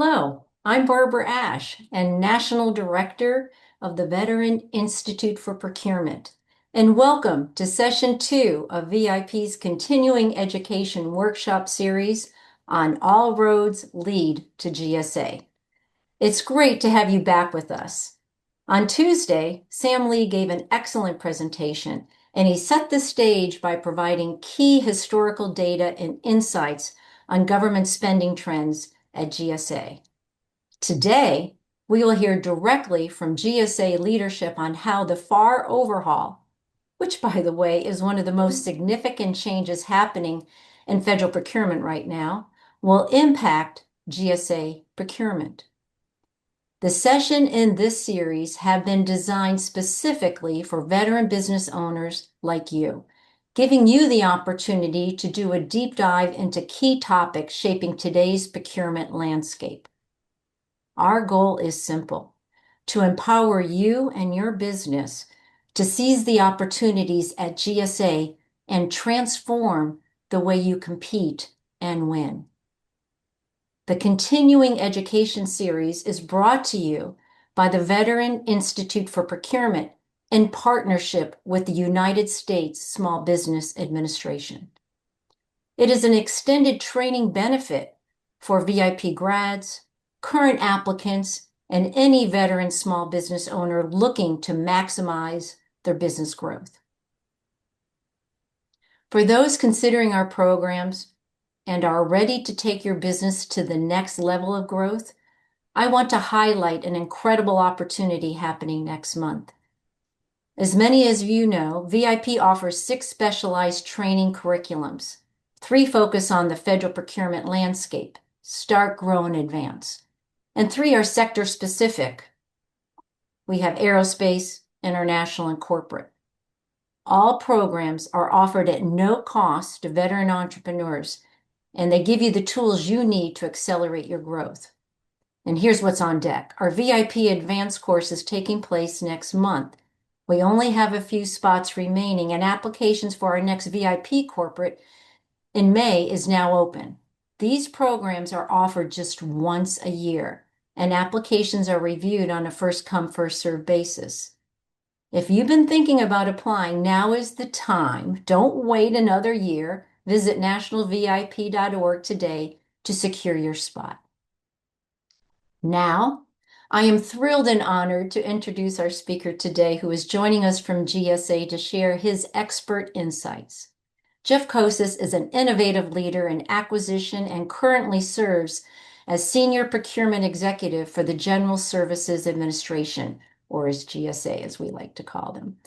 Hello, I'm Barbara Ash and National Director of the Veteran Institute for Procurement. And welcome to Session 2 of VIP's Continuing Education Workshop Series on All Roads Lead to GSA. It's great to have you back with us. On Tuesday, Sam Lee gave an excellent presentation, and he set the stage by providing key historical data and insights on government spending trends at GSA. Today, we will hear directly from GSA leadership on how the FAR overhaul, which, by the way, is one of the most significant changes happening in federal procurement right now, will impact GSA procurement. The sessions in this series have been designed specifically for veteran business owners like you, giving you the opportunity to do a deep dive into key topics shaping today's procurement landscape. Our goal is simple: to empower you and your business to seize the opportunities at GSA and transform the way you compete and win. The Continuing Education Series is brought to you by the Veteran Institute for Procurement in partnership with the United States Small Business Administration. It is an extended training benefit for VIP grads, current applicants, and any veteran small business owner looking to maximize their business growth. For those considering our programs and are ready to take your business to the next level of growth, I want to highlight an incredible opportunity happening next month. As many as you know, VIP offers 6 specialized training curriculums. 3 focus on the federal procurement landscape: Start, Grow, and Advance. And 3 are sector specific. We have aerospace, international, and corporate. All programs are offered at no cost to veteran entrepreneurs, and they give you the tools you need to accelerate your growth. And here's what's on deck. Our VIP Advanced course is taking place next month. We only have a few spots remaining, and applications for our next VIP corporate in May is now open. These programs are offered just once a year, and applications are reviewed on a first-come, first-served basis. If you've been thinking about applying, now is the time. Don't wait another year. Visit nationalvip.org today to secure your spot. Now, I am thrilled and honored to introduce our speaker today, who is joining us from GSA to share his expert insights. Jeff Kosis is an innovative leader in acquisition and currently serves as Senior Procurement Executive for the General Services Administration, or as GSA, as we like to call them.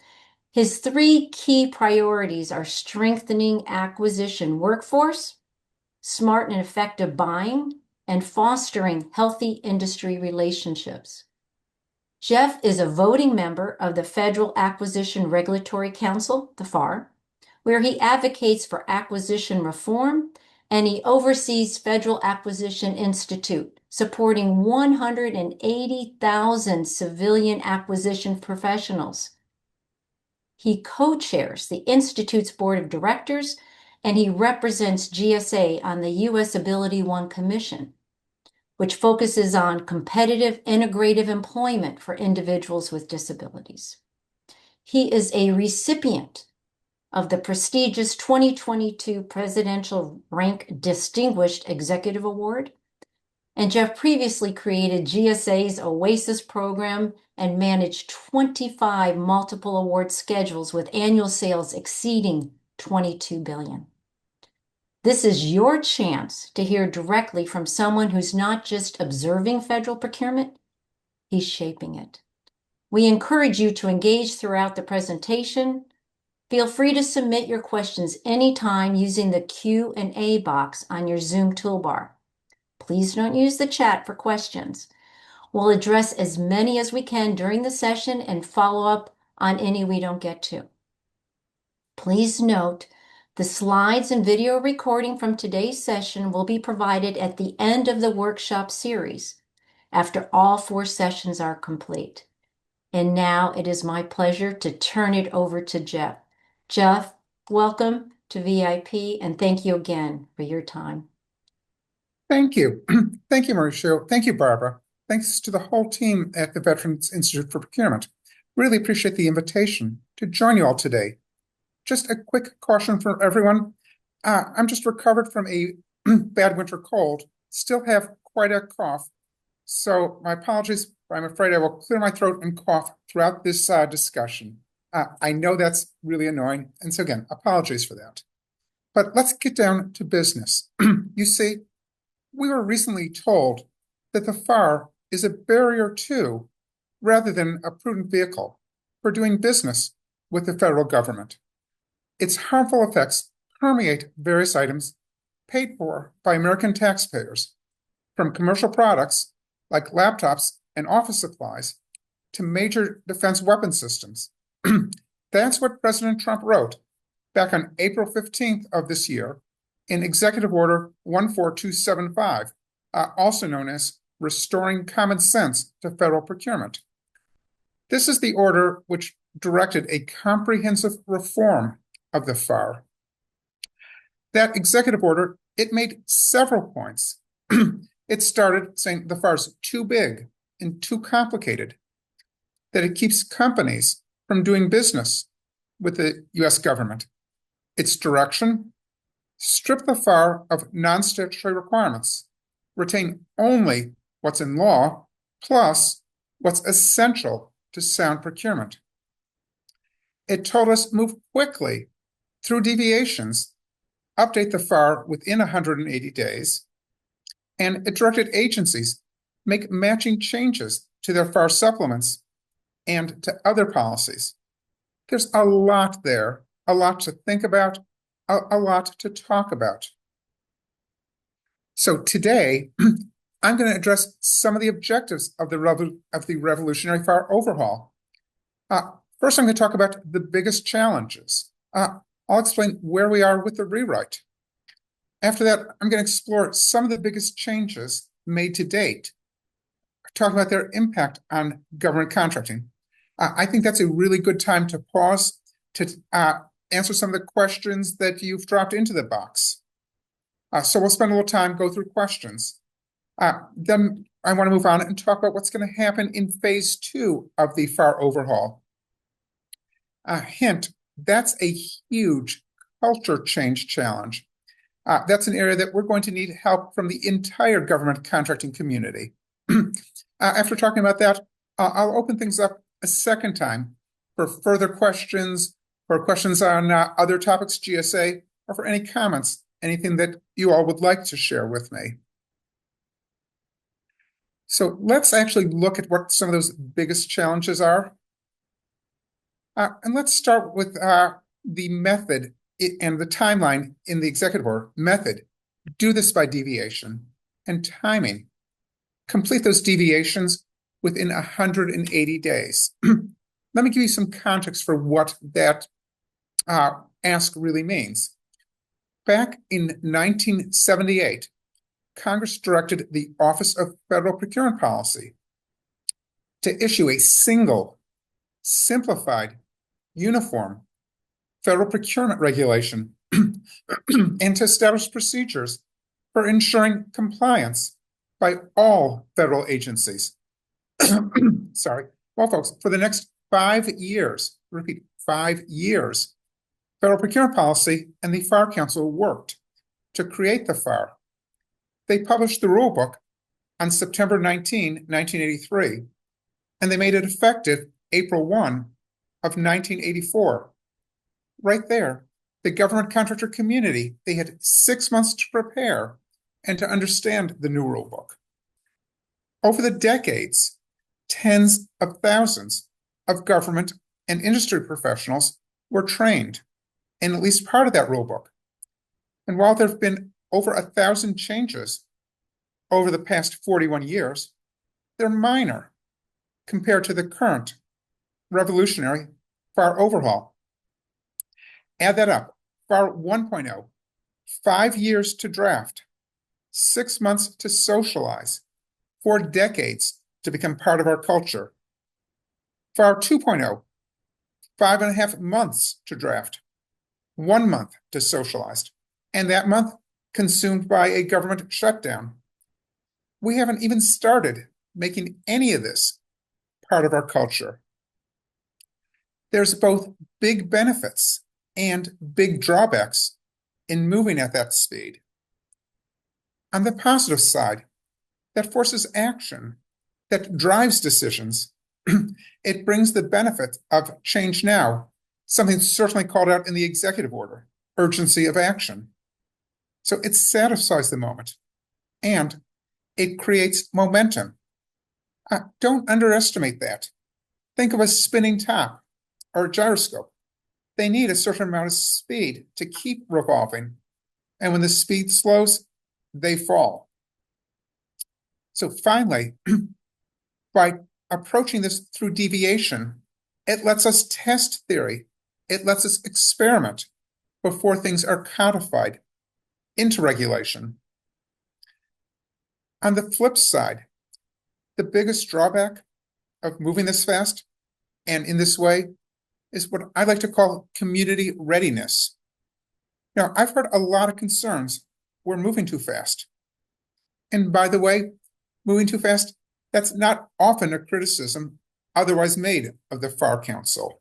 His 3 key priorities are strengthening acquisition workforce, smart and effective buying, and fostering healthy industry relationships. Jeff is a voting member of the Federal Acquisition Regulatory Council, the FAR, where he advocates for acquisition reform, and he oversees Federal Acquisition Institute, supporting 180,000 civilian acquisition professionals. He co-chairs the Institute's Board of Directors, and he represents GSA on the U.S. Ability One Commission, which focuses on competitive integrative employment for individuals with disabilities. He is a recipient of the prestigious 2022 Presidential Rank Distinguished Executive Award, and Jeff previously created GSA's OASIS program and managed 25 multiple award schedules with annual sales exceeding $22 billion. This is your chance to hear directly from someone who's not just observing federal procurement, he's shaping it. We encourage you to engage throughout the presentation. Feel free to submit your questions anytime using the Q&A box on your Zoom toolbar. Please don't use the chat for questions. We'll address as many as we can during the session and follow up on any we don't get to. Please note, the slides and video recording from today's session will be provided at the end of the workshop series, after all 4 sessions are complete. And now it is my pleasure to turn it over to Jeff. Jeff, welcome to VIP, and thank you again for your time. Thank you. Thank you, Mauricio. Thank you, Barbara. Thanks to the whole team at the Veterans Institute for Procurement. Really appreciate the invitation to join you all today. Just a quick caution for everyone. I'm just recovered from a bad winter cold, still have quite a cough. So my apologies, but I'm afraid I will clear my throat and cough throughout this discussion. I know that's really annoying. And so again, apologies for that. But let's get down to business. You see, we were recently told that the FAR is a barrier to, rather than a prudent vehicle, for doing business with the federal government. Its harmful effects permeate various items paid for by American taxpayers, from commercial products like laptops and office supplies to major defense weapon systems. That's what President Trump wrote back on April 15th of this year in Executive Order 14275, also known as Restoring Common Sense to Federal Procurement. This is the order which directed a comprehensive reform of the FAR. That executive order, it made several points. It started saying the FAR is too big and too complicated, that it keeps companies from doing business with the US government. Its direction: strip the FAR of non-statutory requirements, retain only what's in law, plus what's essential to sound procurement. It told us move quickly through deviations, update the FAR within 180 days, and it directed agencies make matching changes to their FAR supplements and to other policies. There's a lot there, a lot to think about, a lot to talk about. So today, I'm going to address some of the objectives of the revolutionary FAR overhaul. First, I'm going to talk about the biggest challenges. I'll explain where we are with the rewrite. After that, I'm going to explore some of the biggest changes made to date, talk about their impact on government contracting. I think that's a really good time to pause to answer some of the questions that you've dropped into the box. So we'll spend a little time, go through questions. Then I want to move on and talk about what's going to happen in phase 2 of the FAR overhaul. Hint, that's a huge culture change challenge. That's an area that we're going to need help from the entire government contracting community. After talking about that, I'll open things up a second time for further questions, for questions on other topics, GSA, or for any comments, anything that you all would like to share with me. So let's actually look at what some of those biggest challenges are. And let's start with the method and the timeline in the executive order. Method: do this by deviation. And timing: complete those deviations within 180 days. Let me give you some context for what that ask really means. Back in 1978, Congress directed the Office of Federal Procurement Policy to issue a single, simplified, uniform federal procurement regulation and to establish procedures for ensuring compliance by all federal agencies. Sorry. Well, folks, for the next 5 years, repeat, 5 years, Federal Procurement Policy and the FAR Council worked to create the FAR. They published the rulebook on September 19, 1983, and they made it effective April 1 of 1984. Right there, the government contractor community, they had 6 months to prepare and to understand the new rulebook. Over the decades, tens of thousands of government and industry professionals were trained in at least part of that rulebook. And while there have been over 1,000 changes over the past 41 years, they're minor compared to the current revolutionary FAR overhaul. Add that up. FAR 1.0, 5 years to draft, 6 months to socialize, 4 decades to become part of our culture. FAR 2.0, 5.5 months to draft, 1 month to socialize, and that month consumed by a government shutdown we haven't even started making any of this part of our culture. There's both big benefits and big drawbacks in moving at that speed. On the positive side, that forces action, that drives decisions. It brings the benefit of change now, something certainly called out in the executive order, urgency of action. So it satisfies the moment and it creates momentum. Don't underestimate that. Think of a spinning top or a gyroscope. They need a certain amount of speed to keep revolving. And when the speed slows, they fall. So finally, by approaching this through deviation, it lets us test theory. It lets us experiment before things are codified into regulation. On the flip side, the biggest drawback of moving this fast and in this way is what I like to call community readiness. Now, I've heard a lot of concerns we're moving too fast. And by the way, moving too fast, that's not often a criticism otherwise made of the FAR Council.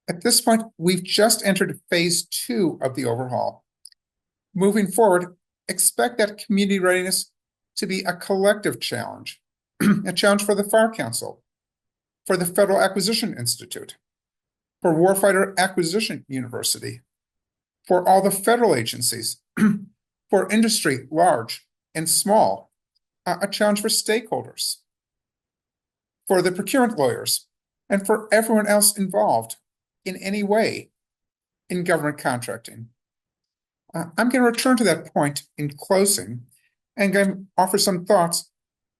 At this point, we've just entered phase 2 of the overhaul. Moving forward, expect that community readiness to be a collective challenge, a challenge for the FAR Council, for the Federal Acquisition Institute, for Warfighter Acquisition University, for all the federal agencies, for industry, large and small, a challenge for stakeholders, for the procurement lawyers, and for everyone else involved in any way in government contracting. I'm going to return to that point in closing and going to offer some thoughts,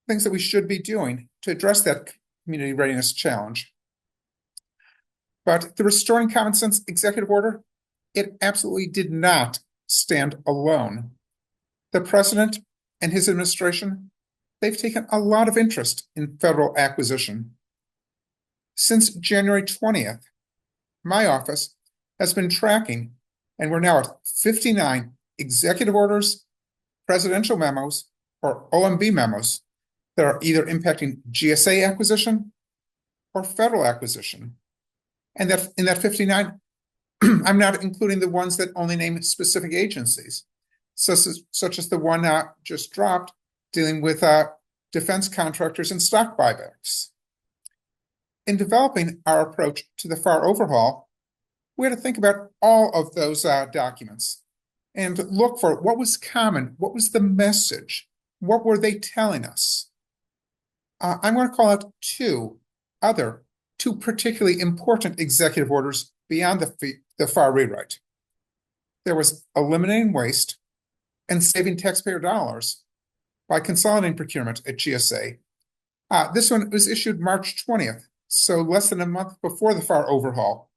things that we should be doing to address that community readiness challenge. But the Restoring Common Sense executive order, it absolutely did not stand alone. The president and his administration, they've taken a lot of interest in federal acquisition. Since January 20th, my office has been tracking, and we're now at 59 executive orders, presidential memos, or OMB memos that are either impacting GSA acquisition or federal acquisition. And that in that 59, I'm not including the ones that only name specific agencies, such as the one just dropped dealing with defense contractors and stock buybacks. In developing our approach to the FAR overhaul, we had to think about all of those documents and look for what was common, what was the message, what were they telling us. I'm going to call out two particularly important executive orders beyond the FAR rewrite. There was eliminating waste and saving taxpayer dollars by consolidating procurement at GSA. This one was issued March 20th, so less than a month before the FAR overhaul.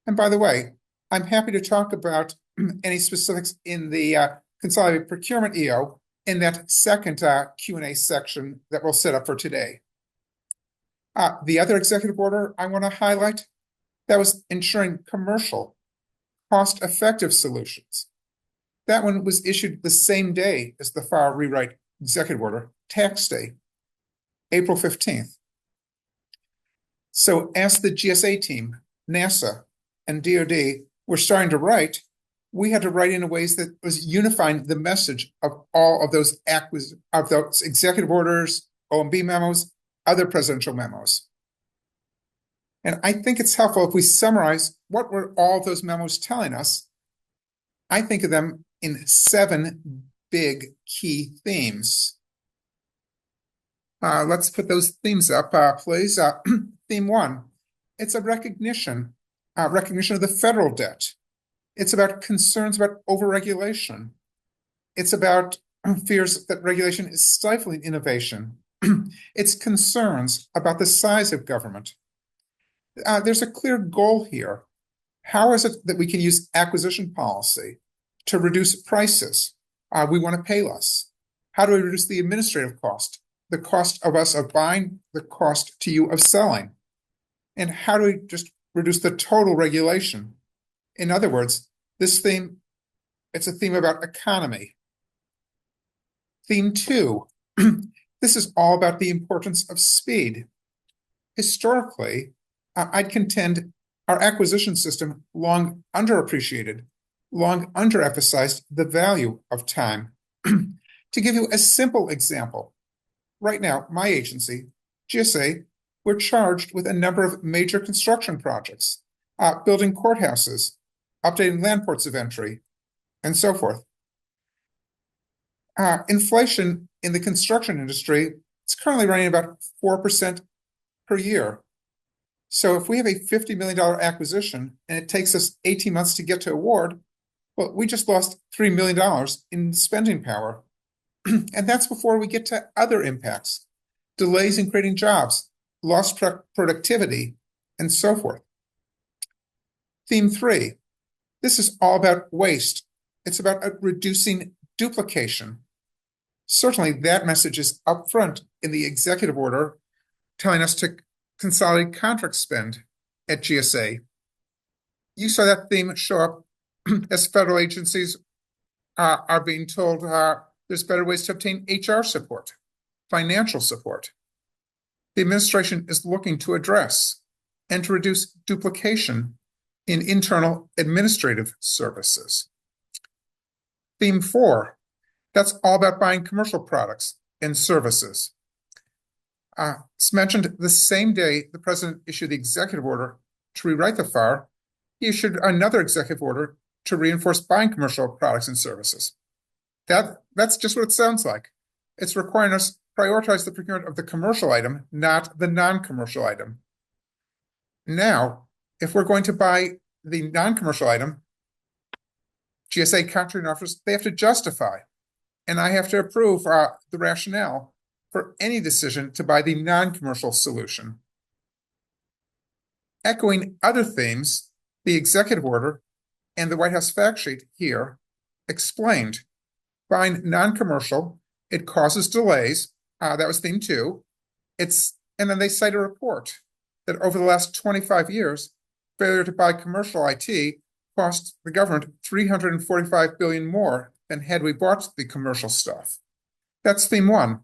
And by the way, I'm happy to talk about any specifics in the consolidated procurement EO in that second Q&A section that we'll set up for today. The other executive order I want to highlight, that was ensuring commercial, cost-effective solutions. That one was issued the same day as the FAR rewrite executive order, tax day, April 15th. So as the GSA team, NASA, and DoD were starting to write, we had to write in ways that was unifying the message of all of those executive orders, OMB memos, other presidential memos. And I think it's helpful if we summarize what were all those memos telling us. I think of them in 7 big key themes. Let's put those themes up, please. Theme 1, it's a recognition of the federal debt. It's about concerns about overregulation. It's about fears that regulation is stifling innovation. It's concerns about the size of government. There's a clear goal here. How is it that we can use acquisition policy to reduce prices? We want to pay less. How do we reduce the administrative cost? The cost of us of buying, the cost to you of selling. And how do we just reduce the total regulation? In other words, this theme, it's a theme about economy. Theme 2. This is all about the importance of speed. Historically, I'd contend our acquisition system long underappreciated, long underemphasized the value of time. To give you a simple example, right now, my agency, GSA, we're charged with a number of major construction projects, building courthouses, updating land ports of entry, and so forth. Inflation in the construction industry is currently running about 4% per year. So if we have a $50 million acquisition and it takes us 18 months to get to award, well, we just lost $3 million in spending power. And that's before we get to other impacts, delays in creating jobs, lost productivity, and so forth. Theme 3. This is all about waste. It's about reducing duplication. Certainly, that message is upfront in the executive order telling us to consolidate contract spend at GSA. You saw that theme show up as federal agencies are being told there's better ways to obtain HR support, financial support. The administration is looking to address and to reduce duplication in internal administrative services. Theme 4. That's all about buying commercial products and services. It's mentioned the same day the president issued the executive order to rewrite the FAR, he issued another executive order to reinforce buying commercial products and services. That's just what it sounds like. It's requiring us to prioritize the procurement of the commercial item, not the non-commercial item. Now, if we're going to buy the non-commercial item, GSA contracting officers, they have to justify, and I have to approve the rationale for any decision to buy the non-commercial solution. Echoing other themes, the executive order and the White House fact sheet here explained buying non-commercial, it causes delays. That was theme 2. And then they cite a report that over the last 25 years, failure to buy commercial IT cost the government $345 billion more than had we bought the commercial stuff. That's theme 1.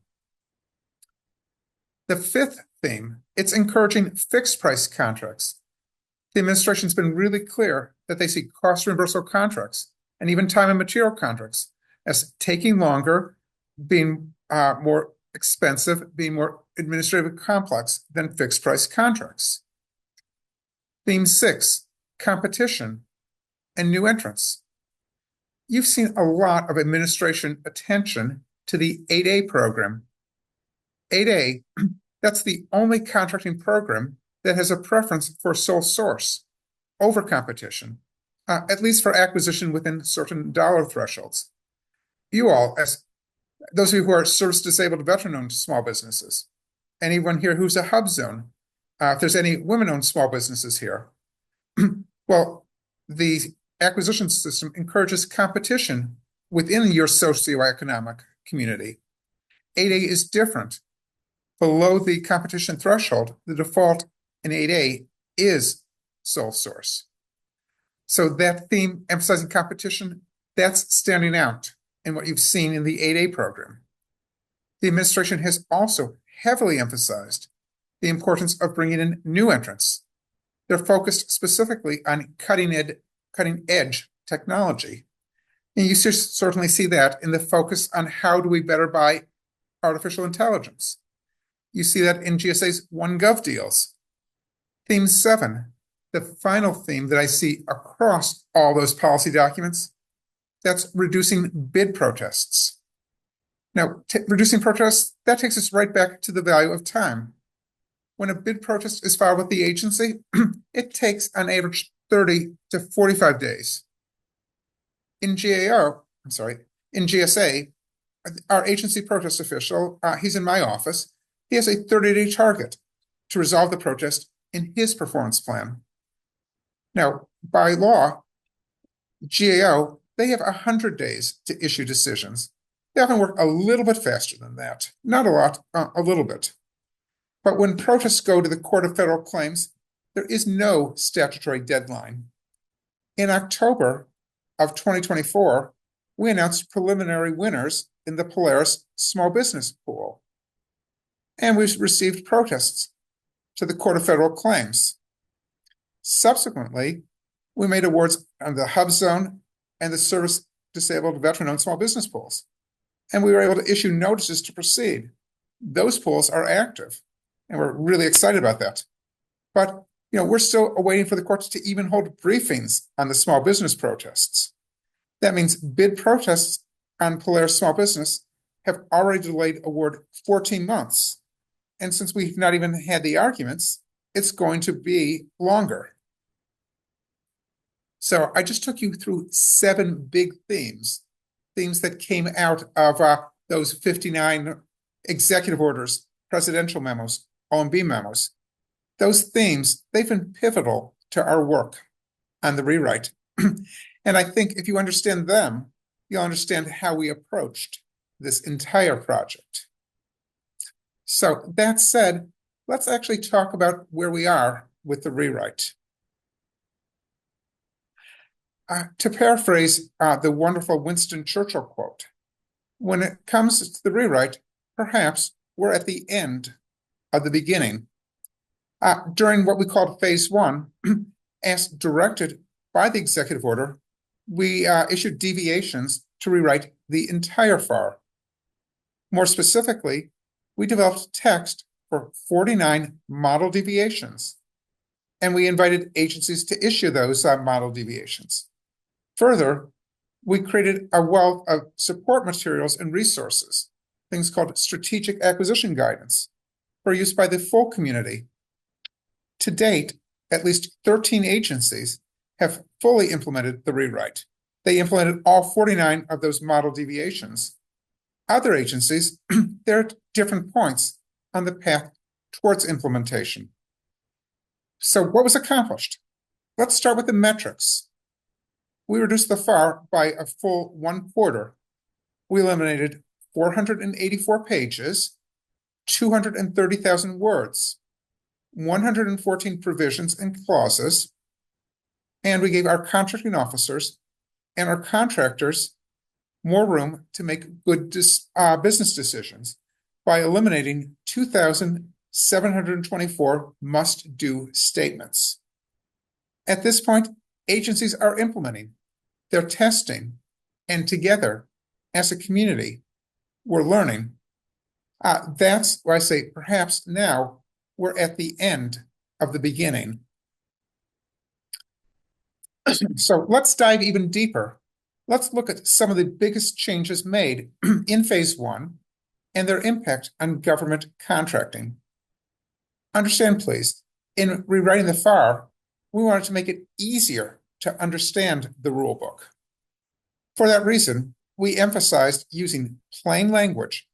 The 5th theme, it's encouraging fixed price contracts. The administration's been really clear that they see cost reimbursable contracts and even time and material contracts as taking longer, being more expensive, being more administratively complex than fixed price contracts. Theme 6, competition and new entrants. You've seen a lot of administration attention to the 8A program. 8A, that's the only contracting program that has a preference for sole source over competition, at least for acquisition within certain dollar thresholds. You all, as those of you who are service-disabled veteran-owned small businesses, anyone here who's a hub zone, if there's any women-owned small businesses here, well, the acquisition system encourages competition within your socioeconomic community. 8A is different. Below the competition threshold, the default in 8A is sole source. So that theme emphasizing competition, that's standing out in what you've seen in the 8A program. The administration has also heavily emphasized the importance of bringing in new entrants. They're focused specifically on cutting-edge technology. And you certainly see that in the focus on how do we better buy artificial intelligence. You see that in GSA's OneGov deals. Theme 7, the final theme that I see across all those policy documents, that's reducing bid protests. Now, reducing protests, that takes us right back to the value of time. When a bid protest is filed with the agency, it takes on average 30 to 45 days. In GSA, our agency protest official, he's in my office, he has a 30-day target to resolve the protest in his performance plan. Now, by law, GAO, they have 100 days to issue decisions. They often work a little bit faster than that. Not a lot, a little bit. But when protests go to the Court of Federal Claims, there is no statutory deadline. In October of 2024, we announced preliminary winners in the Polaris small business pool. And we've received protests to the Court of Federal Claims. Subsequently, we made awards on the Hub Zone and the Service Disabled Veteran-Owned Small Business pools. And we were able to issue notices to proceed. Those pools are active, and we're really excited about that. But we're still awaiting for the courts to even hold briefings on the small business protests. That means bid protests on Polaris small business have already delayed award 14 months. And since we've not even had the arguments, it's going to be longer. So I just took you through 7 big themes that came out of those 59 executive orders, presidential memos, OMB memos. Those themes, they've been pivotal to our work on the rewrite. And I think if you understand them, you'll understand how we approached this entire project. So that said, let's actually talk about where we are with the rewrite. To paraphrase the wonderful Winston Churchill quote, when it comes to the rewrite, perhaps we're at the end of the beginning. During what we called phase 1, as directed by the executive order, we issued deviations to rewrite the entire FAR. More specifically, we developed text for 49 model deviations, and we invited agencies to issue those model deviations. Further, we created a wealth of support materials and resources, things called strategic acquisition guidance, for use by the full community. To date, at least 13 agencies have fully implemented the rewrite. They implemented all 49 of those model deviations. Other agencies, they're at different points on the path towards implementation. So what was accomplished? Let's start with the metrics. We reduced the FAR by a full 1/4. We eliminated 484 pages, 230,000 words, 114 provisions and clauses, and we gave our contracting officers and our contractors more room to make good business decisions by eliminating 2,724 must-do statements. At this point, agencies are implementing, they're testing, and together, as a community, we're learning. That's why I say perhaps now we're at the end of the beginning. So let's dive even deeper. Let's look at some of the biggest changes made in phase 1 and their impact on government contracting. Understand, please, in rewriting the FAR, we wanted to make it easier to understand the rulebook. For that reason, we emphasized using plain language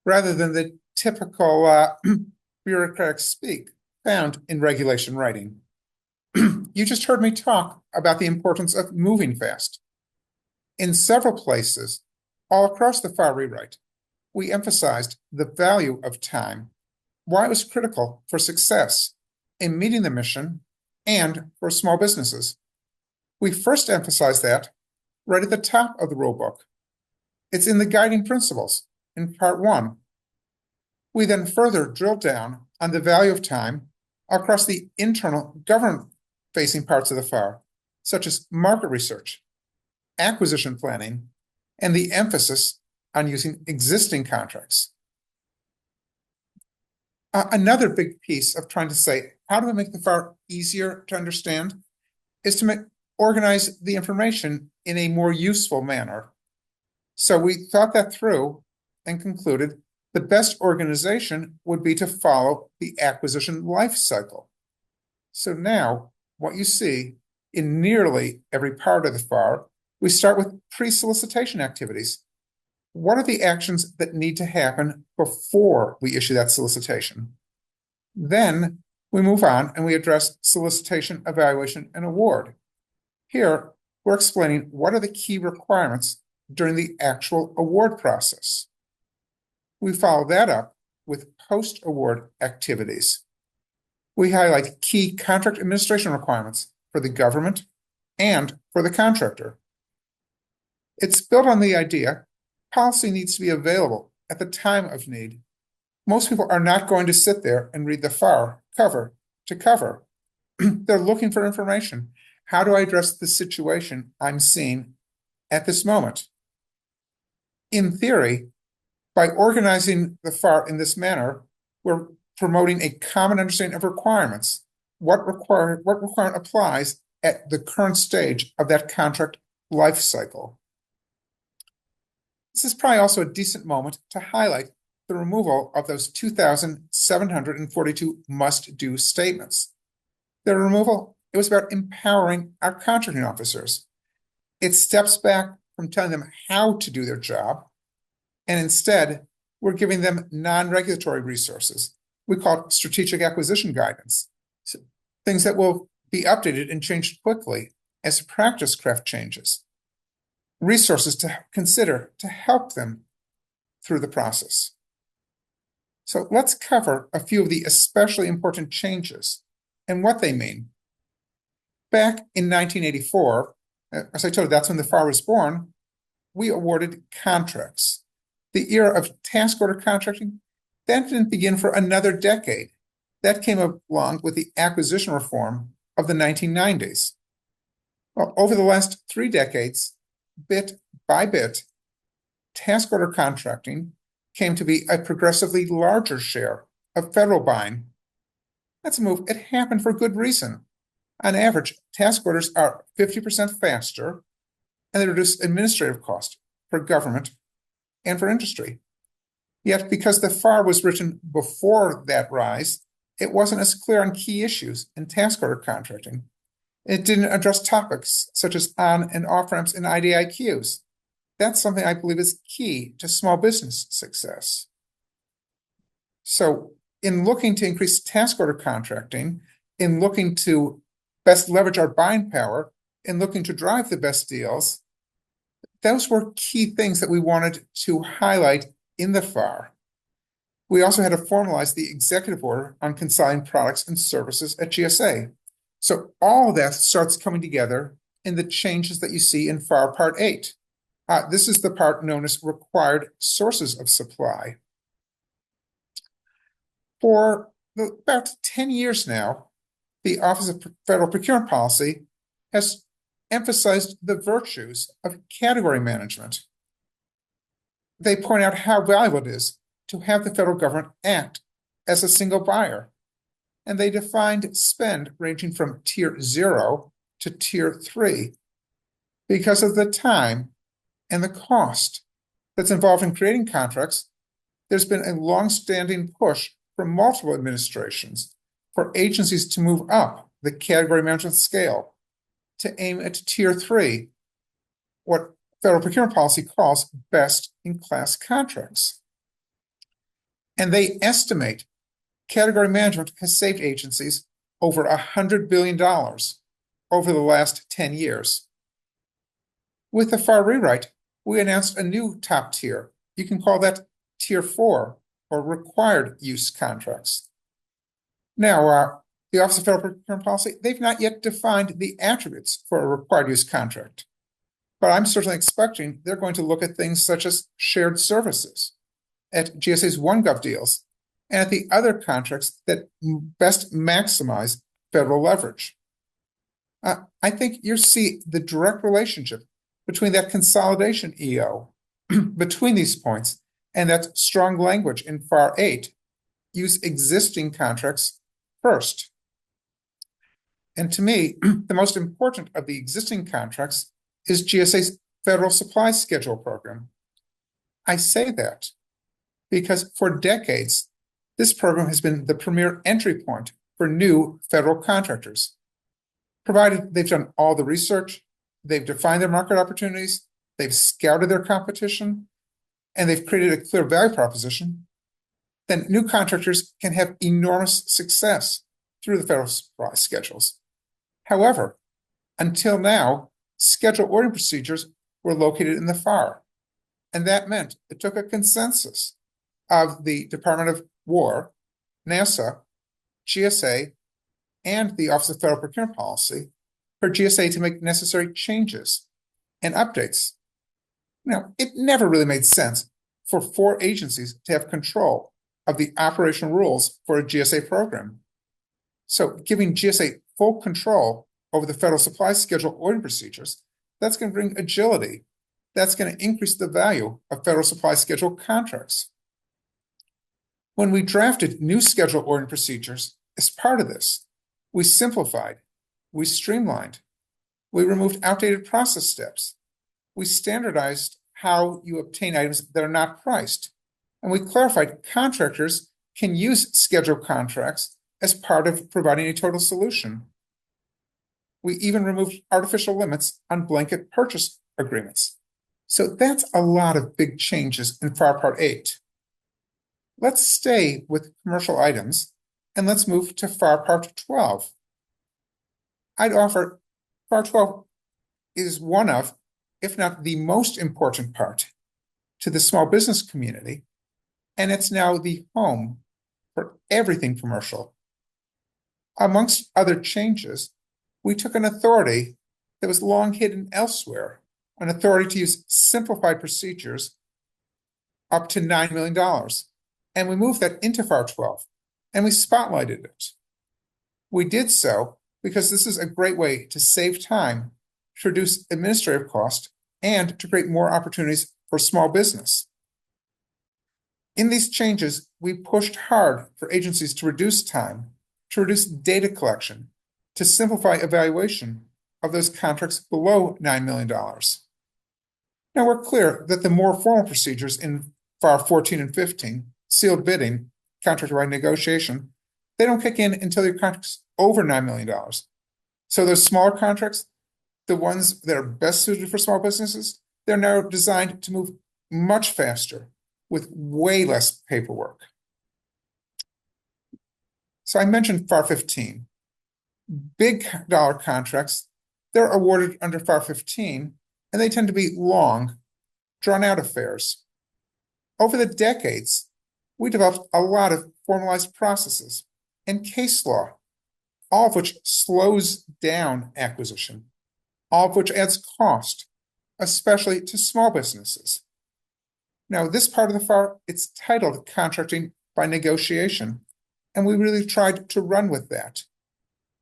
rather than the typical bureaucratic speak found in regulation writing. You just heard me talk about the importance of moving fast. In several places, all across the FAR rewrite, we emphasized the value of time, why it was critical for success in meeting the mission and for small businesses. We first emphasized that right at the top of the rulebook. It's in the guiding principles in part 1. We then further drilled down on the value of time across the internal government-facing parts of the FAR, such as market research, acquisition planning, and the emphasis on using existing contracts. Another big piece of trying to say, how do we make the FAR easier to understand, is to organize the information in a more useful manner. So we thought that through and concluded the best organization would be to follow the acquisition life cycle. So now, what you see in nearly every part of the FAR, we start with pre-solicitation activities. What are the actions that need to happen before we issue that solicitation? Then we move on and we address solicitation, evaluation, and award. Here, we're explaining what are the key requirements during the actual award process. We follow that up with post-award activities. We highlight key contract administration requirements for the government and for the contractor. It's built on the idea Policy needs to be available at the time of need. Most people are not going to sit there and read the FAR cover to cover. They're looking for information. How do I address the situation I'm seeing at this moment? In theory, by organizing the FAR in this manner, we're promoting a common understanding of requirements. What requirement applies at the current stage of that contract life cycle? This is probably also a decent moment to highlight the removal of those 2,742 must-do statements. Their removal, it was about empowering our contracting officers. It steps back from telling them how to do their job, and instead, we're giving them non-regulatory resources. We call it strategic acquisition guidance. So things that will be updated and changed quickly as practice craft changes. Resources to consider to help them through the process. So let's cover a few of the especially important changes and what they mean. Back in 1984, as I told you, that's when the FAR was born, we awarded contracts. The era of task order contracting, that didn't begin for another decade. That came along with the acquisition reform of the 1990s. Well, over the last 3 decades, bit by bit, task order contracting came to be a progressively larger share of federal buying. That's a move. It happened for good reason. On average, task orders are 50% faster, and they reduce administrative costs for government and for industry. Yet, because the FAR was written before that rise, it wasn't as clear on key issues in task order contracting. It didn't address topics such as on and off ramps and IDIQs. That's something I believe is key to small business success. So, in looking to increase task order contracting, in looking to best leverage our buying power, in looking to drive the best deals, those were key things that we wanted to highlight in the FAR. We also had to formalize the executive order on consigning products and services at GSA. So all of that starts coming together in the changes that you see in FAR Part 8. This is the part known as required sources of supply. For about 10 years now, the Office of Federal Procurement Policy has emphasized the virtues of category management. They point out how valuable it is to have the federal government act as a single buyer. And they defined spend ranging from Tier 0 to Tier 3 because of the time and the cost that's involved in creating contracts. There's been a long-standing push from multiple administrations for agencies to move up the category management scale to aim at Tier 3, what federal procurement policy calls best-in-class contracts. And they estimate category management has saved agencies over $100 billion over the last 10 years. With the FAR rewrite, we announced a new top tier. You can call that Tier 4, or required use contracts. Now, the Office of Federal Procurement Policy, they've not yet defined the attributes for a required use contract. But I'm certainly expecting they're going to look at things such as shared services at GSA's OneGov deals and at the other contracts that best maximize federal leverage. I think you see the direct relationship between that consolidation EO, between these points, and that strong language in FAR 8, use existing contracts first. And to me, the most important of the existing contracts is GSA's Federal Supply Schedule program. I say that because for decades, this program has been the premier entry point for new federal contractors. Provided they've done all the research, they've defined their market opportunities, they've scouted their competition, and they've created a clear value proposition, then new contractors can have enormous success through the federal supply schedules. However, until now, schedule ordering procedures were located in the FAR, and that meant it took a consensus of the Department of War, NASA, GSA, and the Office of Federal Procurement Policy for GSA to make necessary changes and updates. Now, it never really made sense for four agencies to have control of the operational rules for a GSA program. So giving GSA full control over the federal supply schedule ordering procedures, that's going to bring agility. That's going to increase the value of federal supply schedule contracts. When we drafted new schedule ordering procedures as part of this, we simplified, we streamlined, we removed outdated process steps, we standardized how you obtain items that are not priced, and we clarified contractors can use schedule contracts as part of providing a total solution. We even removed artificial limits on blanket purchase agreements. So that's a lot of big changes in FAR Part 8. Let's stay with commercial items and let's move to FAR Part 12. I'd offer FAR 12 is one of, if not the most important part to the small business community, and it's now the home for everything commercial. Amongst other changes, we took an authority that was long hidden elsewhere, an authority to use simplified procedures up to $9 million. And we moved that into FAR 12, and we spotlighted it. We did so because this is a great way to save time, to reduce administrative cost, and to create more opportunities for small business. In these changes, we pushed hard for agencies to reduce time, to reduce data collection, to simplify evaluation of those contracts below $9 million. Now, we're clear that the more formal procedures in FAR 14 and 15, sealed bidding, contract-wide negotiation, they don't kick in until your contract's over $9 million. So those smaller contracts, the ones that are best suited for small businesses, they're now designed to move much faster with way less paperwork. So I mentioned FAR 15. Big dollar contracts, they're awarded under FAR 15, and they tend to be long, drawn-out affairs. Over the decades, we developed a lot of formalized processes and case law, all of which slows down acquisition, all of which adds cost, especially to small businesses. Now, this part of the FAR, it's titled Contracting by Negotiation, and we really tried to run with that.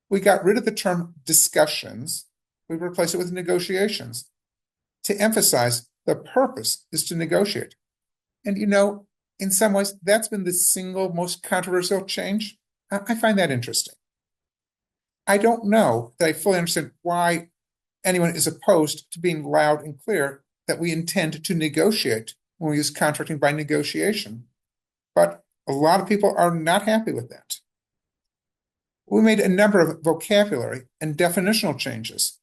We got rid of the term discussions, we replaced it with negotiations to emphasize the purpose is to negotiate. And in some ways, that's been the single most controversial change. I find that interesting. I don't know that I fully understand why anyone is opposed to being loud and clear that we intend to negotiate when we use contracting by negotiation. But a lot of people are not happy with that. We made a number of vocabulary and definitional changes,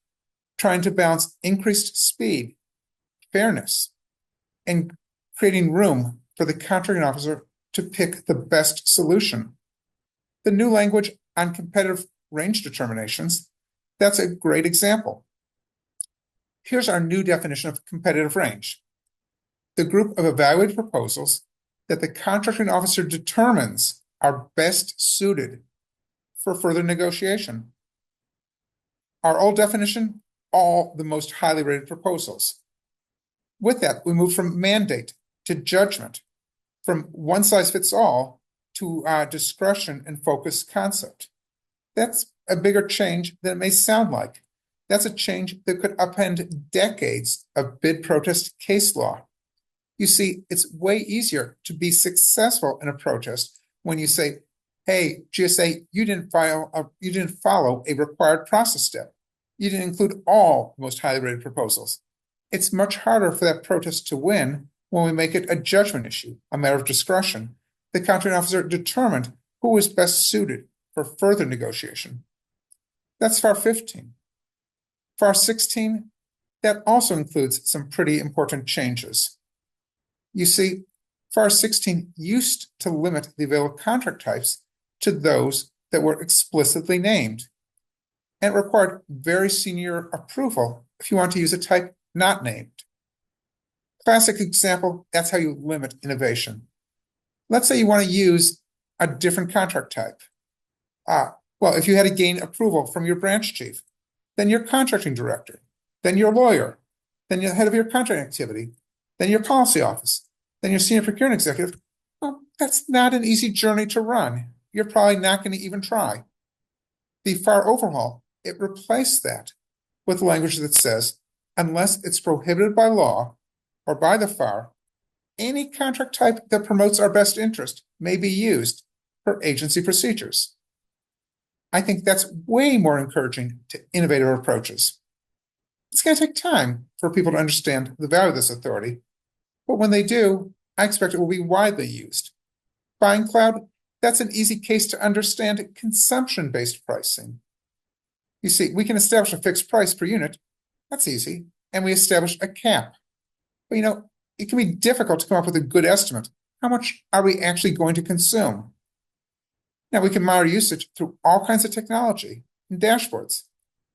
trying to balance increased speed, fairness, and creating room for the contracting officer to pick the best solution. The new language on competitive range determinations, that's a great example. Here's our new definition of competitive range. The group of evaluated proposals that the contracting officer determines are best suited for further negotiation. Our old definition, all the most highly rated proposals. With that, we move from mandate to judgment, from one size fits all to discretion and focus concept. That's a bigger change than it may sound like. That's a change that could upend decades of bid protest case law. You see, it's way easier to be successful in a protest when you say, hey, GSA, you didn't follow a required process step. You didn't include all the most highly rated proposals. It's much harder for that protest to win when we make it a judgment issue, a matter of discretion. The contracting officer determined who was best suited for further negotiation. That's FAR 15. FAR 16, that also includes some pretty important changes. You see, FAR 16 used to limit the available contract types to those that were explicitly named, and it required very senior approval if you want to use a type not named. Classic example, that's how you limit innovation. Let's say you want to use a different contract type. Well, if you had to gain approval from your branch chief, then your contracting director, then your lawyer, then the head of your contract activity, then your policy office, then your senior procurement executive. Well, that's not an easy journey to run. You're probably not going to even try. The FAR overhaul, it replaced that with language that says, unless it's prohibited by law or by the FAR, any contract type that promotes our best interest may be used for agency procedures. I think that's way more encouraging to innovative approaches. It's going to take time for people to understand the value of this authority, but when they do, I expect it will be widely used. Buying cloud, that's an easy case to understand consumption-based pricing. You see, we can establish a fixed price per unit. That's easy. And we establish a cap. But it can be difficult to come up with a good estimate. How much are we actually going to consume? Now, we can monitor usage through all kinds of technology and dashboards.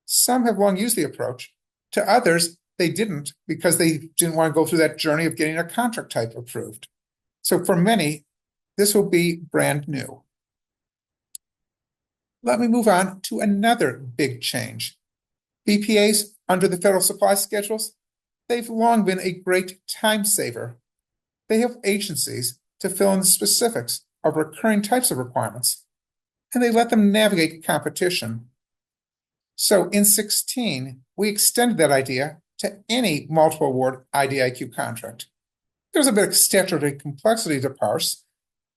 Some have long used the approach. To others, they didn't because they didn't want to go through that journey of getting a contract type approved. So for many, this will be brand new. Let me move on to another big change. BPAs under the federal supply schedules, they've long been a great time saver. They help agencies to fill in the specifics of recurring types of requirements, and they let them navigate competition. So in 16, we extended that idea to any multiple award IDIQ contract. There's a bit of statutory complexity to parse,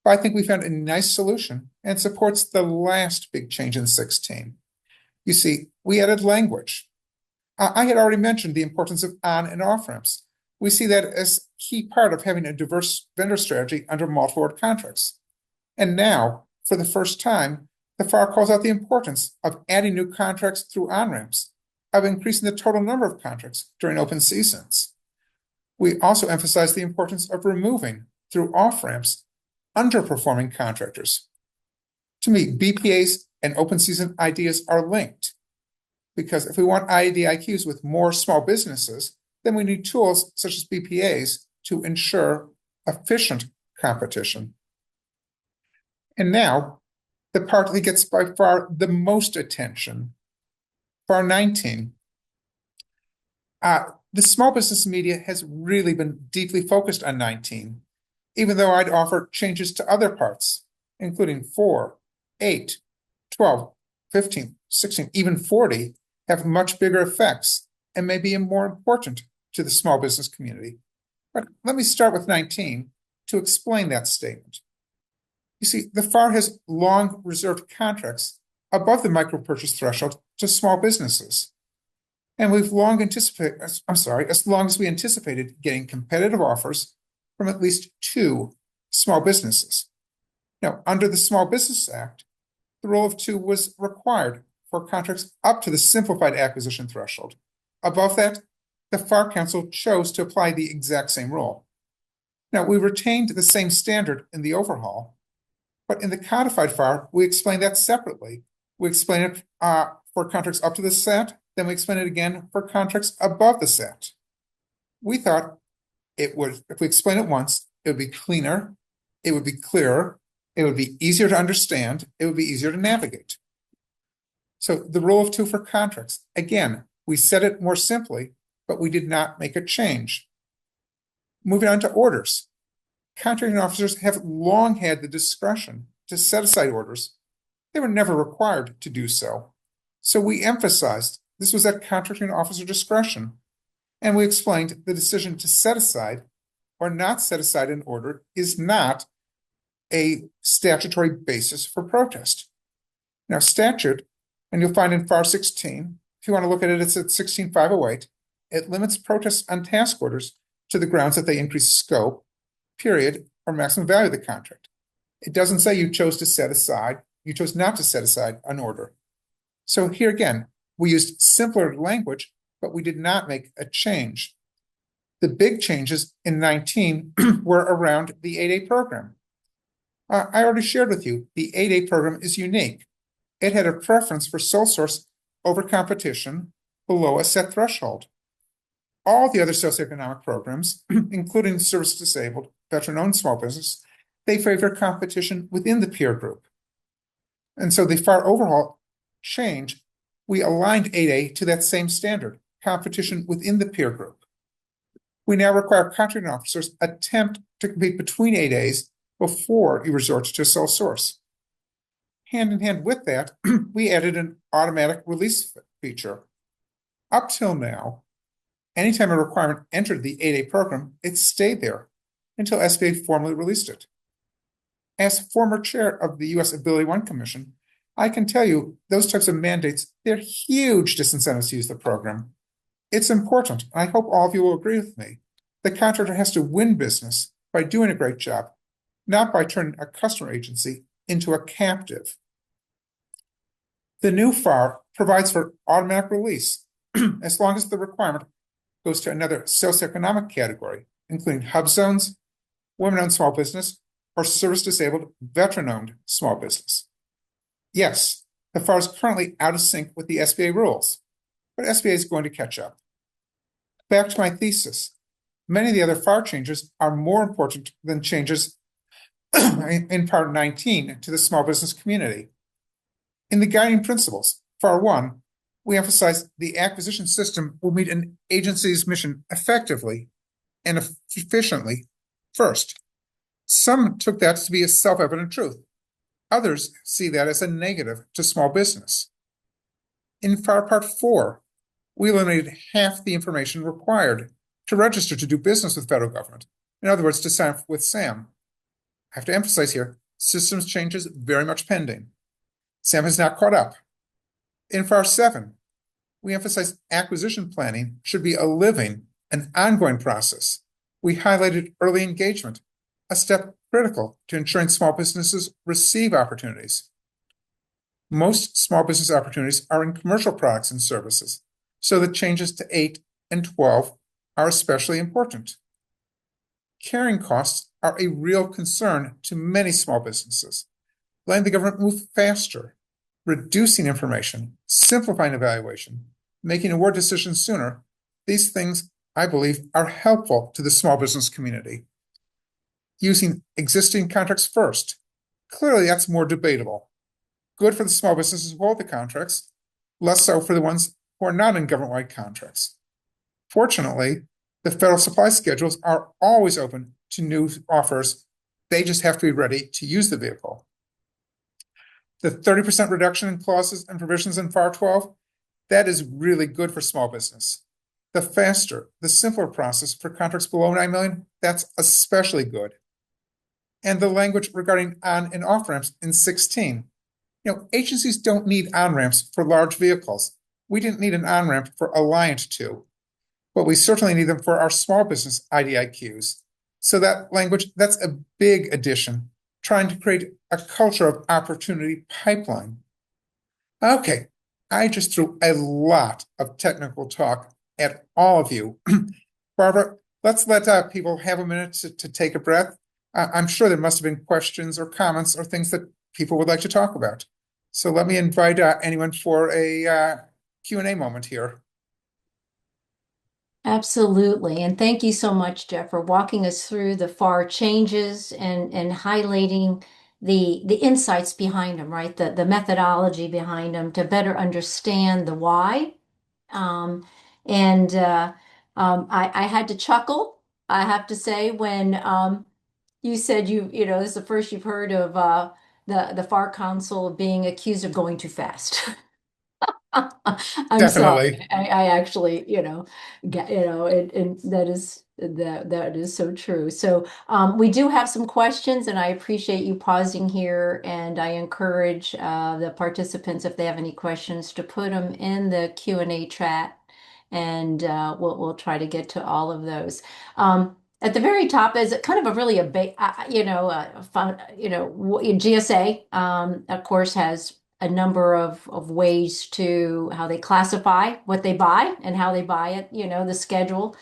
but I think we found a nice solution and supports the last big change in 16. You see, we added language. I had already mentioned the importance of on and off ramps. We see that as a key part of having a diverse vendor strategy under multiple award contracts. And now, for the first time, the FAR calls out the importance of adding new contracts through on-ramps, of increasing the total number of contracts during open seasons. We also emphasize the importance of removing, through off-ramps, underperforming contractors. To me, BPAs and open season ideas are linked, because if we want IDIQs with more small businesses, then we need tools such as BPAs to ensure efficient competition. And now, the part that gets by far the most attention, FAR 19. The small business media has really been deeply focused on 19, even though I'd offer changes to other parts, including 4, 8, 12, 15, 16, even 40, have much bigger effects and may be more important to the small business community. But let me start with 19 to explain that statement. You see, the FAR has long reserved contracts above the micro purchase threshold to small businesses. And we've long anticipated, as long as we anticipated getting competitive offers from at least 2 small businesses. Now, under the Small Business Act, the rule of 2 was required for contracts up to the simplified acquisition threshold. Above that, the FAR Council chose to apply the exact same rule. Now, we retained the same standard in the overhaul, but in the codified FAR, we explained that separately. We explain it for contracts up to the SAT, then we explain it again for contracts above the SAT. We thought it would, if we explain it once, it would be cleaner, it would be clearer, it would be easier to understand, it would be easier to navigate. So the rule of 2 for contracts, again, we said it more simply, but we did not make a change. Moving on to orders. Contracting officers have long had the discretion to set aside orders. They were never required to do so. So we emphasized this was at contracting officer discretion, and we explained the decision to set aside or not set aside an order is not a statutory basis for protest. Now, statute, and you'll find in FAR 16, if you want to look at it, it's at 16508. It limits protests on task orders to the grounds that they increase scope, period, or maximum value of the contract. It doesn't say you chose to set aside, you chose not to set aside an order. So here again, we used simpler language, but we did not make a change. The big changes in 19 were around the 8A program. I already shared with you, the 8A program is unique. It had a preference for sole source over competition below a set threshold. All the other socioeconomic programs, including service disabled, veteran-owned small business, they favor competition within the peer group. And so the FAR overhaul change, we aligned 8A to that same standard, competition within the peer group. We now require contracting officers attempt to compete between 8As before you resort to sole source. Hand in hand with that, we added an automatic release feature. Up till now, anytime a requirement entered the 8A program, it stayed there until SBA formally released it. As former chair of the U.S. Ability One Commission, I can tell you those types of mandates, they're huge disincentives to use the program. It's important, and I hope all of you will agree with me. The contractor has to win business by doing a great job, not by turning a customer agency into a captive. The new FAR provides for automatic release as long as the requirement goes to another socioeconomic category, including hub zones, women-owned small business, or service-disabled veteran-owned small business. Yes, the FAR is currently out of sync with the SBA rules, but SBA is going to catch up. Back to my thesis. Many of the other FAR changes are more important than changes in Part 19 to the small business community. In the guiding principles, FAR 1, we emphasize the acquisition system will meet an agency's mission effectively and efficiently first. Some took that to be a self-evident truth. Others see that as a negative to small business. In FAR Part 4, we eliminated half the information required to register to do business with federal government. In other words, to sign up with SAM. I have to emphasize here, systems changes very much pending. SAM has not caught up. In FAR 7, we emphasize acquisition planning should be a living and ongoing process. We highlighted early engagement, a step critical to ensuring small businesses receive opportunities. Most small business opportunities are in commercial products and services, so the changes to 8 and 12 are especially important. Carrying costs are a real concern to many small businesses. Letting the government move faster, reducing information, simplifying evaluation, making award decisions sooner, these things, I believe, are helpful to the small business community. Using existing contracts first, clearly that's more debatable. Good for the small businesses who hold the contracts, less so for the ones who are not in government-wide contracts. Fortunately, the federal supply schedules are always open to new offers. They just have to be ready to use the vehicle. The 30% reduction in clauses and provisions in FAR 12, that is really good for small business. The faster, the simpler process for contracts below 9 million, that's especially good. And the language regarding on and off ramps in 16. Agencies don't need on-ramps for large vehicles. We didn't need an on-ramp for Alliant 2, but we certainly need them for our small business IDIQs. So that language, that's a big addition, trying to create a culture of opportunity pipeline. Okay, I just threw a lot of technical talk at all of you. Barbara, let's let people have a minute to take a breath. I'm sure there must have been questions or comments or things that people would like to talk about. So let me invite anyone for a Q&A moment here. Absolutely. And thank you so much, Jeff, for walking us through the FAR changes and highlighting the insights behind them, right? The methodology behind them to better understand the why. Um, and I had to chuckle, I have to say, when you said this is the first you've heard of the FAR Council being accused of going too fast. I'm Definitely. sorry. I actually, get, and that is so true. So we do have some questions, and I appreciate you pausing here. And I encourage the participants, if they have any questions, to put them in the Q&A chat, and we'll try to get to all of those. At the very top is kind of a really fun, GSA, of course, has a number of ways to how they classify what they buy and how they buy it, the schedule.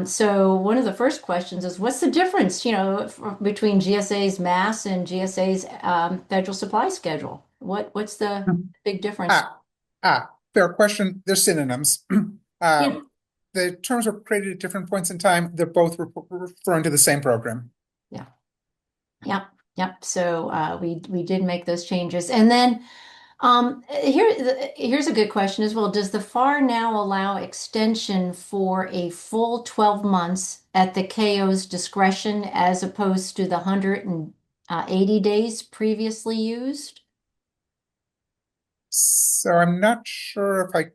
So one of the first questions is, what's the difference, between GSA's mass and GSA's federal supply schedule? What's the big difference? Fair question. They're synonyms. Yeah. The terms were created at different points in time. They're both referring to the same program. Yeah. Yep. Yep. So we did make those changes. And then Here's a good question as well. Does the FAR now allow extension for a full 12 months at the KO's discretion as opposed to the 180 days previously used? So I'm not sure if I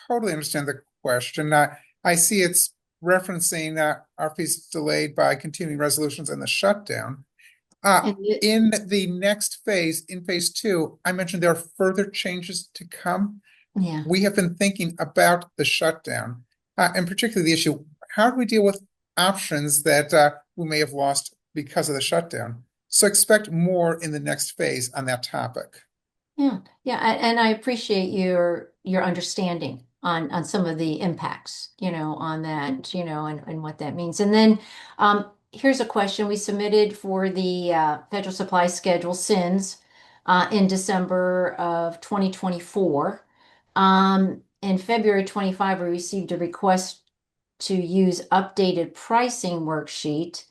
totally understand the question. I see it's referencing our fees delayed by continuing resolutions and the shutdown. And it, In the next phase, in phase two, I mentioned there are further changes to come. yeah. We have been thinking about the shutdown, and particularly the issue, how do we deal with options that we may have lost because of the shutdown? So expect more in the next phase on that topic. Yeah, and I appreciate your understanding on some of the impacts, on that, and what that means. And then here's a question we submitted for the Federal Supply Schedule SINs in December of 2024. In February 25, we received a request to use updated pricing worksheet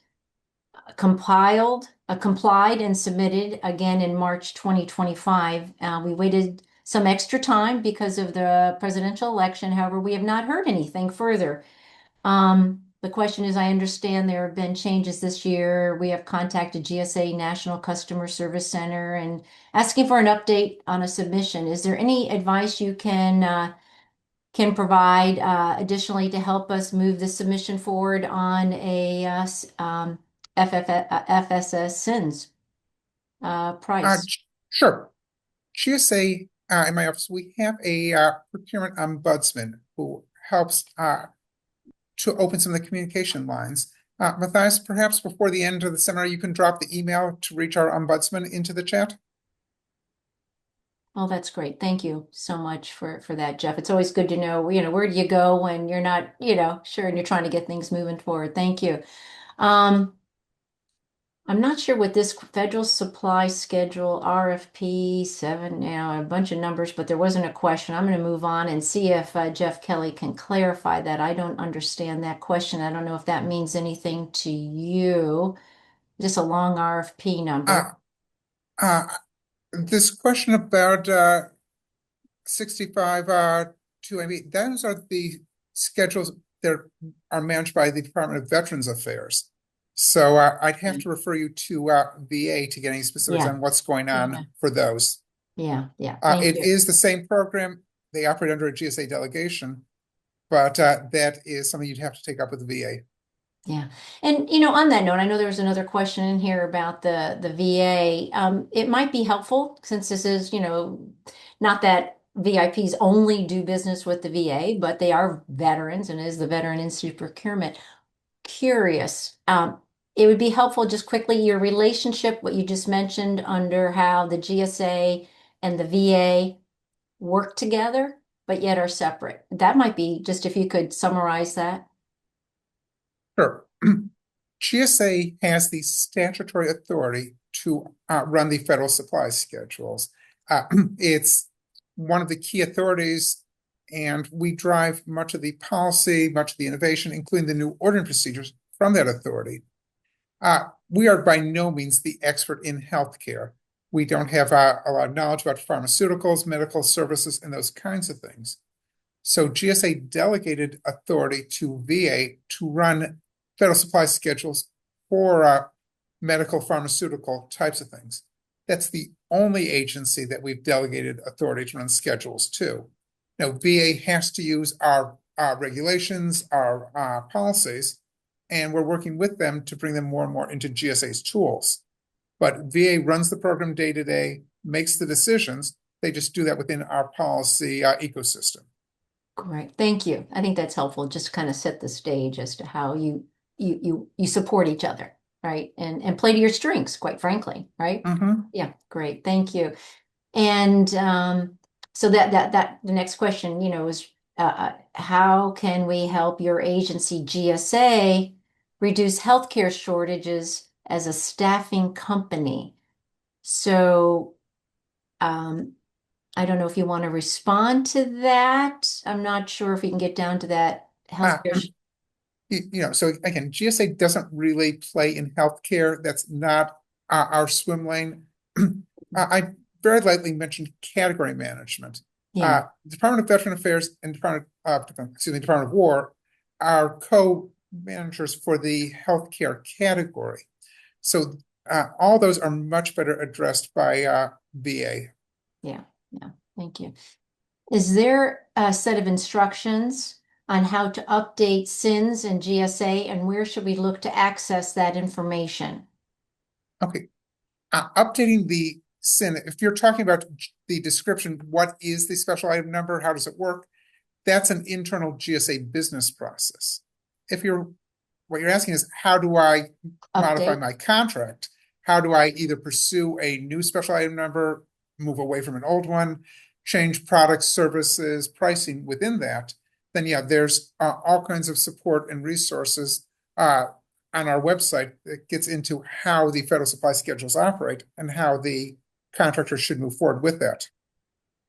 complied and submitted again in March 2025. We waited some extra time because of the presidential election. However, we have not heard anything further. The question is, I understand there have been changes this year. We have contacted GSA National Customer Service Center and asking for an update on a submission. Is there any advice you can provide additionally to help us move the submission forward on a FSS SINs Uh, price? sure. GSA, in my office, we have a procurement ombudsman who helps to open some of the communication lines. Matthias, perhaps before the end of the seminar, you can drop the email to reach our ombudsman into the chat. Oh, that's great. Thank you so much for that, Jeff. It's always good to know, where do you go when you're not, sure, and you're trying to get things moving forward. Thank you. Um, I'm not sure what this federal supply schedule RFP 7, a bunch of numbers, but there wasn't a question. I'm going to move on and see if Jeff Kelly can clarify that. I don't understand that question. I don't know if that means anything to you. Just a long RFP number. Uh, uh, this question about 65 to, I mean, those are the schedules that are managed by the Department of Veterans Affairs. So I'd have to refer you to VA to get any specifics Yeah, on what's going yeah, on for those. yeah, yeah. Thank It you. is the same program. They operate under a GSA delegation, but that is something you'd have to take up with the VA. Yeah. And on that note, I know there was another question in here about the VA. It might be helpful since this is, not that VIPs only do business with the VA, but they are veterans and is the Veteran Institute procurement. Curious. It would be helpful just quickly your relationship, what you just mentioned under how the GSA and the VA work together, but yet are separate. That might be just if you could summarize that. Sure. GSA has the statutory authority to run the federal supply schedules. It's one of the key authorities, and we drive much of the policy, much of the innovation, including the new ordering procedures from that authority. We are by no means the expert in healthcare. We don't have a lot of knowledge about pharmaceuticals, medical services, and those kinds of things. So GSA delegated authority to VA to run federal supply schedules for medical pharmaceutical types of things. That's the only agency that we've delegated authority to run schedules to. Now, VA has to use our regulations, our policies, and we're working with them to bring them more and more into GSA's tools. But VA runs the program day to day, makes the decisions. They just do that within our policy ecosystem. Great. Thank you. I think that's helpful just to kind of set the stage as to how you support each other, right? And play to your strengths, quite frankly, right? Mm-hmm. Yeah, great. Thank you. And so that the next question, is how can we help your agency GSA reduce healthcare shortages as a staffing company? So um, I don't know if you want to respond to that. I'm not sure if we can get down to that Uh, healthcare. so again, GSA doesn't really play in healthcare. That's not our swim lane. I very lightly mentioned category management. Yeah, Department of Veteran Affairs and Department of War are co-managers for the healthcare category. So all those are much better addressed by VA. yeah, yeah. Thank you. Is there a set of instructions on how to update SINs and GSA, and where should we look to access that information? Okay, updating the SIN, if you're talking about the description, what is the special item number? How does it work? That's an internal GSA business process. If you're What you're asking is, how do I modify Update? my contract? How do I either pursue a new special item number, move away from an old one, change products, services, pricing within that? Then yeah, there's all kinds of support and resources on our website that gets into how the federal supply schedules operate and how the contractor should move forward with that.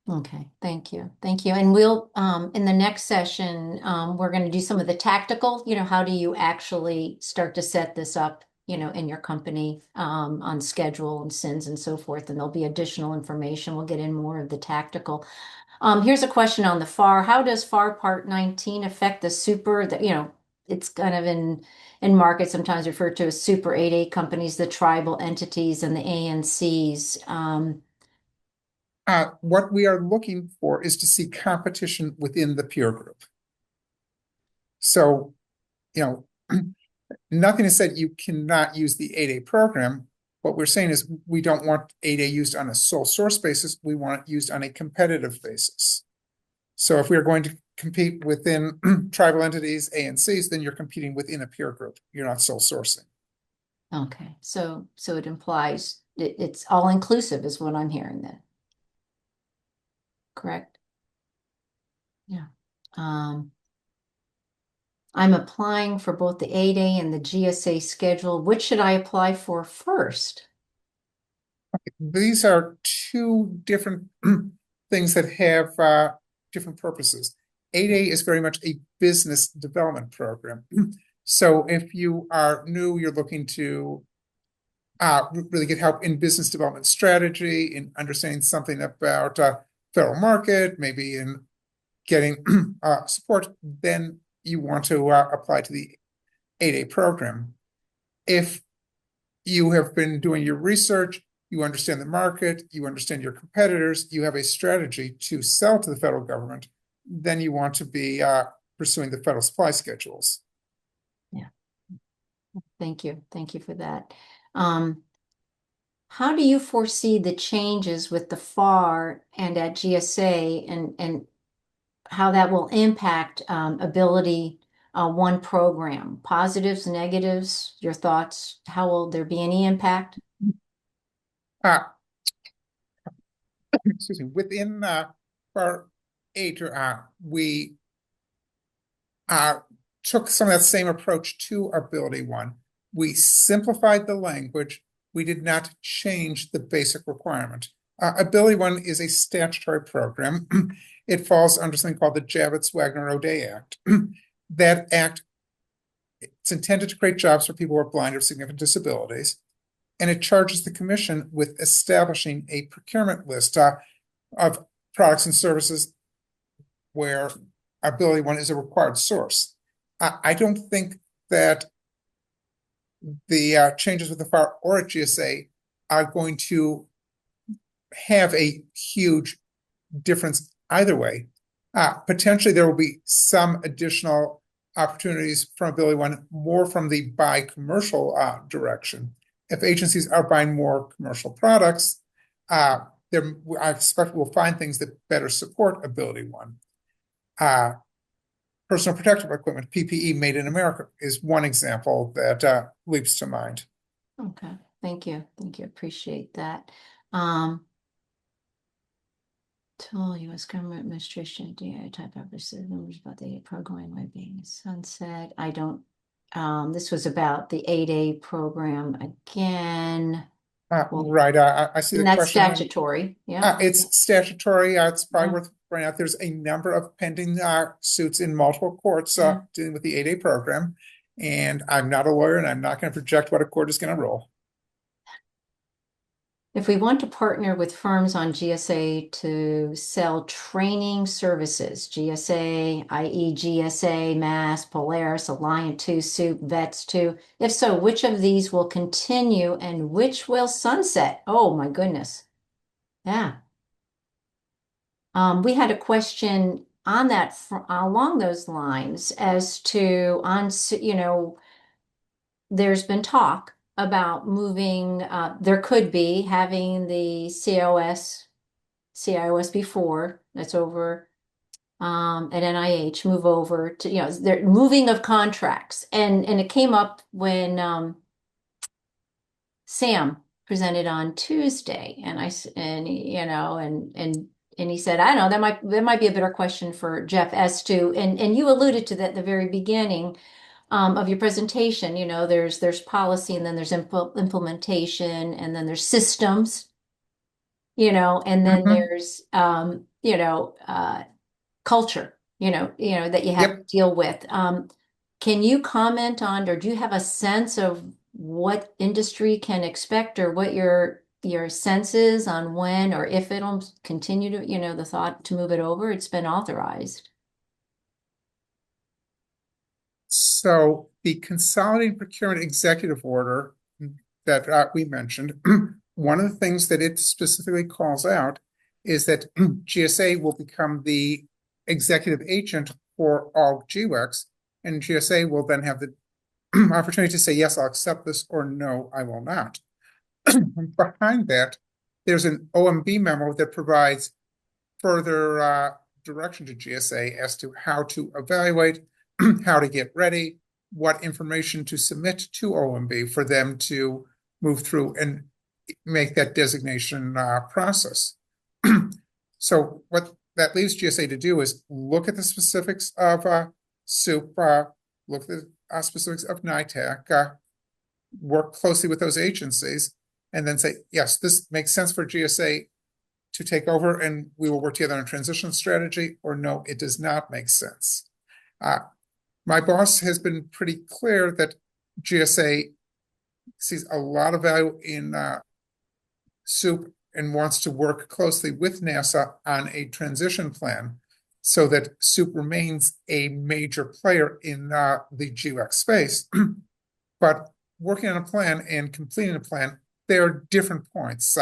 Okay, thank you. Thank you. And we'll, in the next session, we're going to do some of the tactical, how do you actually start to set this up, in your company, on schedule and sins and so forth. And there'll be additional information. We'll get in more of the tactical. Here's a question on the FAR. How does FAR Part 19 affect the super, it's kind of in market sometimes referred to as super 8A companies, the tribal entities and the ANCs. What we are looking for is to see competition within the peer group. So, you know, nothing is said you cannot use the 8A program. What we're saying is we don't want 8A used on a sole source basis. We want it used on a competitive basis. So if we are going to compete within tribal entities, ANCs, then you're competing within a peer group. You're not sole sourcing. Okay, so it implies it's all inclusive is what I'm hearing then. Correct? Yeah. I'm applying for both the 8A and the GSA schedule. Which should I apply for first? These are two different things that have different purposes. 8A is very much a business development program. So if you are new, you're looking to really get help in business development strategy, in understanding something about federal market, maybe in getting support, then you want to apply to the 8A program. If you have been doing your research, you understand the market, you understand your competitors, you have a strategy to sell to the federal government, then you want to be pursuing the federal supply schedules. Yeah. Thank you. Thank you for that. How do you foresee the changes with the FAR and at GSA and how that will impact Ability One program? Positives, negatives, your thoughts? How will there be any impact? Uh, Excuse me, within FAR 8, we took some of that same approach to Ability One. We simplified the language. We did not change the basic requirement. Ability One is a statutory program. It falls under something called the Javits-Wagner-O'Day Act. That act, it's intended to create jobs for people who are blind or significant disabilities, and it charges the commission with establishing a procurement list of products and services where Ability One is a required source. I don't think that the changes with the FAR or at GSA are going to have a huge difference either way. Potentially, there will be some additional opportunities from Ability One, more from the buy commercial direction. If agencies are buying more commercial products, I expect we'll find things that better support Ability One. Personal protective equipment, PPE made in America, is one example that leaps to mind. Okay, thank you. Thank you. Appreciate that. Tool U.S. Government Administration, DI type of numbers about the program way being sunset. I don't, this was about the 8A program again. Right, I see And the that's question. statutory, yeah. It's statutory. It's probably Yeah. worth pointing out. There's a number of pending suits in multiple courts Yeah. dealing with the 8A program. And I'm not a lawyer, and I'm not going to project what a court is going to rule. If we want to partner with firms on GSA to sell training services, GSA, i.e. GSA, Mass, Polaris, Alliant 2, Soup, Vets 2, if so, which of these will continue and which will sunset? Oh my goodness. Yeah. We had a question on that along those lines as to there's been talk about moving, there could be having the CIOS before, that's over at NIH, move over to, they're moving of contracts. And it came up when Sam presented on Tuesday, and and he said, I don't know, that might be a better question for Jeff as to, and you alluded to that at the very beginning of your presentation. There's policy, and then there's implementation, and then there's systems, and then Mhm. there's culture, that you have to Yep. deal with. Can you comment on, or do you have a sense of what industry can expect, or what your sense is on when or if it'll continue to, the thought to move it over? It's been authorized. So the Consolidated Procurement Executive Order that we mentioned, one of the things that it specifically calls out is that GSA will become the executive agent for all GWEX, and GSA will then have the opportunity to say, yes, I'll accept this, or no, I will not. Behind that, there's an OMB memo that provides further direction to GSA as to how to evaluate, how to get ready, what information to submit to OMB for them to move through and make that designation process. So what that leaves GSA to do is look at the specifics of SOUP, look at the specifics of NITAC, work closely with those agencies, and then say, yes, this makes sense for GSA to take over and we will work together on a transition strategy, or no, it does not make sense. My boss has been pretty clear that GSA sees a lot of value in SOUP and wants to work closely with NASA on a transition plan so that SOUP remains a major player in the GWEX space. But working on a plan and completing a plan, there are different points.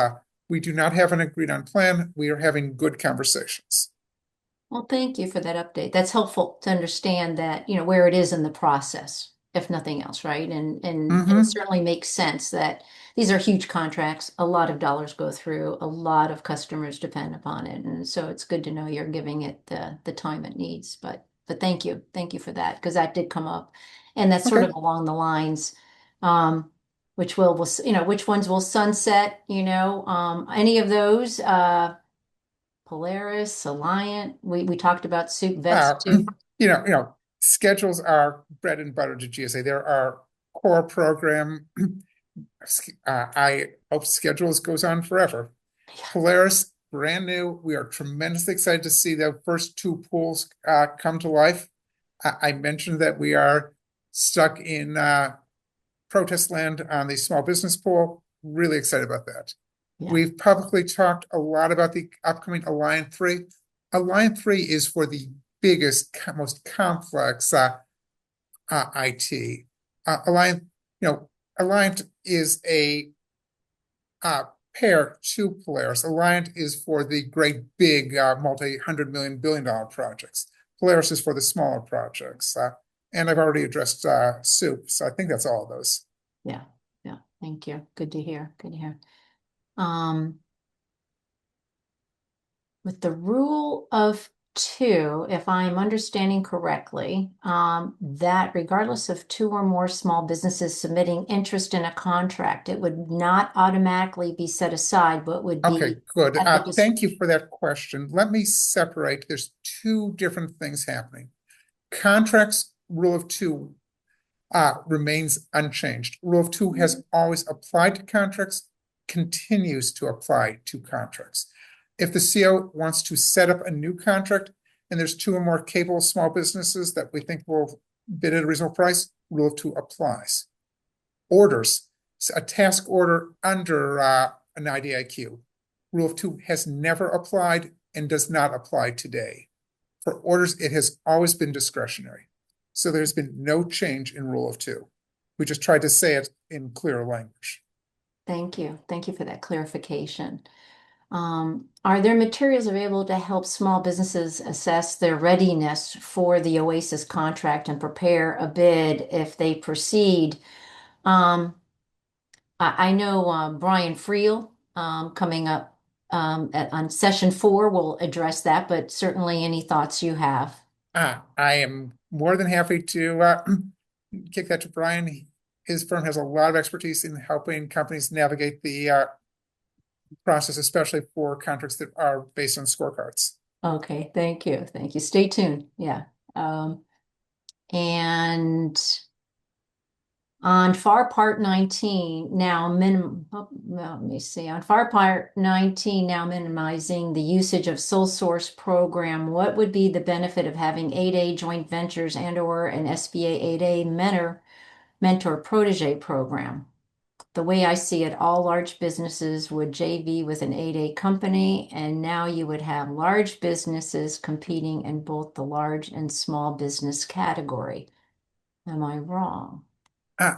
We do not have an agreed on plan. We are having good conversations. Well, thank you for that update. That's helpful to understand that, where it is in the process, if nothing else, right? And it Mm-hmm. certainly makes sense that these are huge contracts. A lot of dollars go through, a lot of customers depend upon it. And so it's good to know you're giving it the time it needs. But thank you. Thank you for that, because that did come up. And that's sort Okay. of along the lines, um, which ones will sunset, any of those, Polaris, Alliant. We talked about soup vets Uh, too. Schedules are bread and butter to GSA. There are core program. I hope schedules goes on forever. Polaris, brand new. We are tremendously excited to see the first two pools come to life. I mentioned that we are stuck in protest land on the small business pool. Really excited about that. Yeah, We've publicly talked a lot about the upcoming Alliant 3. Alliant 3 is for the biggest, most complex IT. Alliant, Alliant is a pair to Polaris. Alliant is for the great big multi-hundred million billion dollar projects. Polaris is for the smaller projects. And I've already addressed SOUP, so I think that's all of those. yeah, yeah. Thank you. Good to hear. Good to hear. Um, with the rule of two, if I'm understanding correctly, that regardless of two or more small businesses submitting interest in a contract, it would not automatically be set aside, but would Okay, be good. at the Thank you discretion. for that question. Let me separate. There's two different things happening. Contracts, rule of two, remains unchanged. Rule of two has always applied to contracts, continues to apply to contracts. If the CO wants to set up a new contract and there's two or more capable small businesses that we think will bid at a reasonable price, rule of two applies. Orders, a task order under an IDIQ. Rule of two has never applied and does not apply today. For orders, it has always been discretionary. So there's been no change in rule of two. We just tried to say it in clearer language. Thank you. Thank you for that clarification. Are there materials available to help small businesses assess their readiness for the Oasis contract and prepare a bid if they proceed? Um, I know Brian Friel coming up on session 4 will address that, but certainly any thoughts you have. I am more than happy to kick that to Brian. His firm has a lot of expertise in helping companies navigate the process, especially for contracts that are based on scorecards. Okay, thank you. Thank you. Stay tuned. Yeah. And on FAR Part 19, now let me see, on FAR Part 19, now minimizing the usage of sole source program, what would be the benefit of having 8A joint ventures and or an SBA 8A mentor protege program? The way I see it, all large businesses would JV with an 8A company, and now you would have large businesses competing in both the large and small business category. Am I wrong? Uh,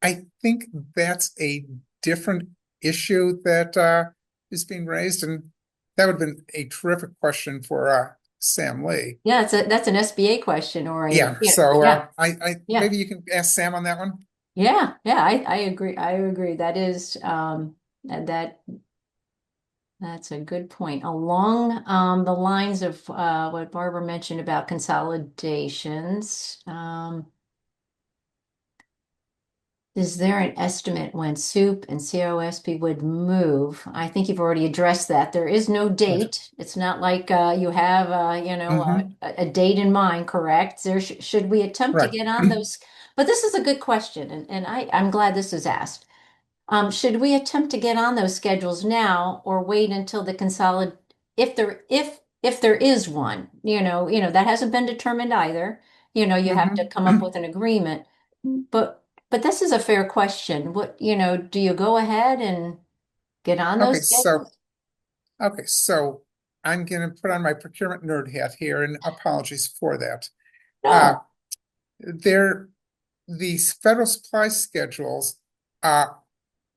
I think that's a different issue that is being raised, and that would have been a terrific question for Sam Lee. Yeah, that's an SBA question or a, Yeah, yeah, so yeah, I yeah, maybe you can ask Sam on that one. yeah, I agree. I agree. That is, that that's a good point. Along the lines of what Barbara mentioned about consolidations, is there an estimate when SOUP and COSP would move? I think you've already addressed that. There is no Right. date. It's not like you have Hmm. a date in mind, correct? Should we attempt to Right. get on those? But this is a good question, and I'm glad this is asked. Should we attempt to get on those schedules now or wait until the if there is one, that hasn't been determined either. You have to come up Hmm. with an agreement. But this is a fair question. Do you go ahead and get on Okay, those so schedules? okay, so I'm gonna put on my procurement nerd hat here, and apologies for that. Uh, No. there, these federal supply schedules uh,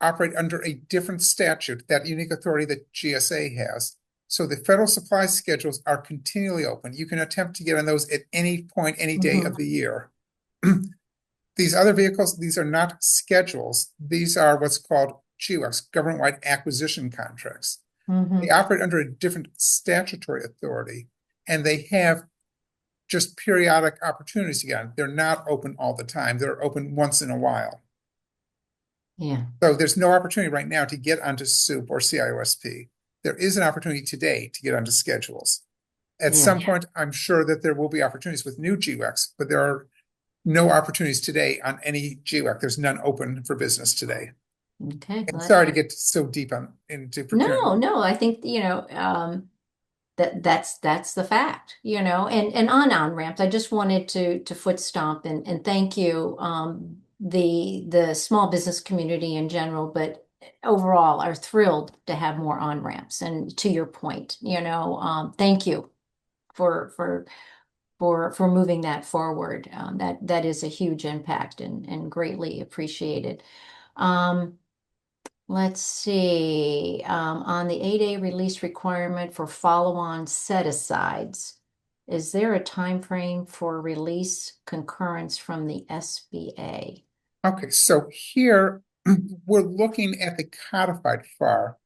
operate under a different statute, that unique authority that GSA has. So the federal supply schedules are continually open. You can attempt to get on those at any point, any day of Hmm. the year. These other vehicles, these are not schedules. These are what's called GWACs, government-wide acquisition contracts. They Hmm. operate under a different statutory authority, and they have just periodic opportunities to get on. They're not open all the time. They're open once in a while. Yeah. So there's no opportunity right now to get onto SOUP or CIOSP. There is an opportunity today to get onto schedules. At Yeah. some point, I'm sure that there will be opportunities with new GWACs, but there are no opportunities today on any GWAC. There's none open for business today. Okay. And sorry to get so deep into procurement. No, I think, that's the fact, and on ramps. I just wanted to foot stomp and thank you, the small business community in general, but overall are thrilled to have more on ramps. And to your point, thank you for moving that forward. That is a huge impact and greatly appreciated. Um, Let's see, on the 8A release requirement for follow-on set-asides, is there a time frame for release concurrence from the SBA? Okay, so here we're looking at the codified FAR.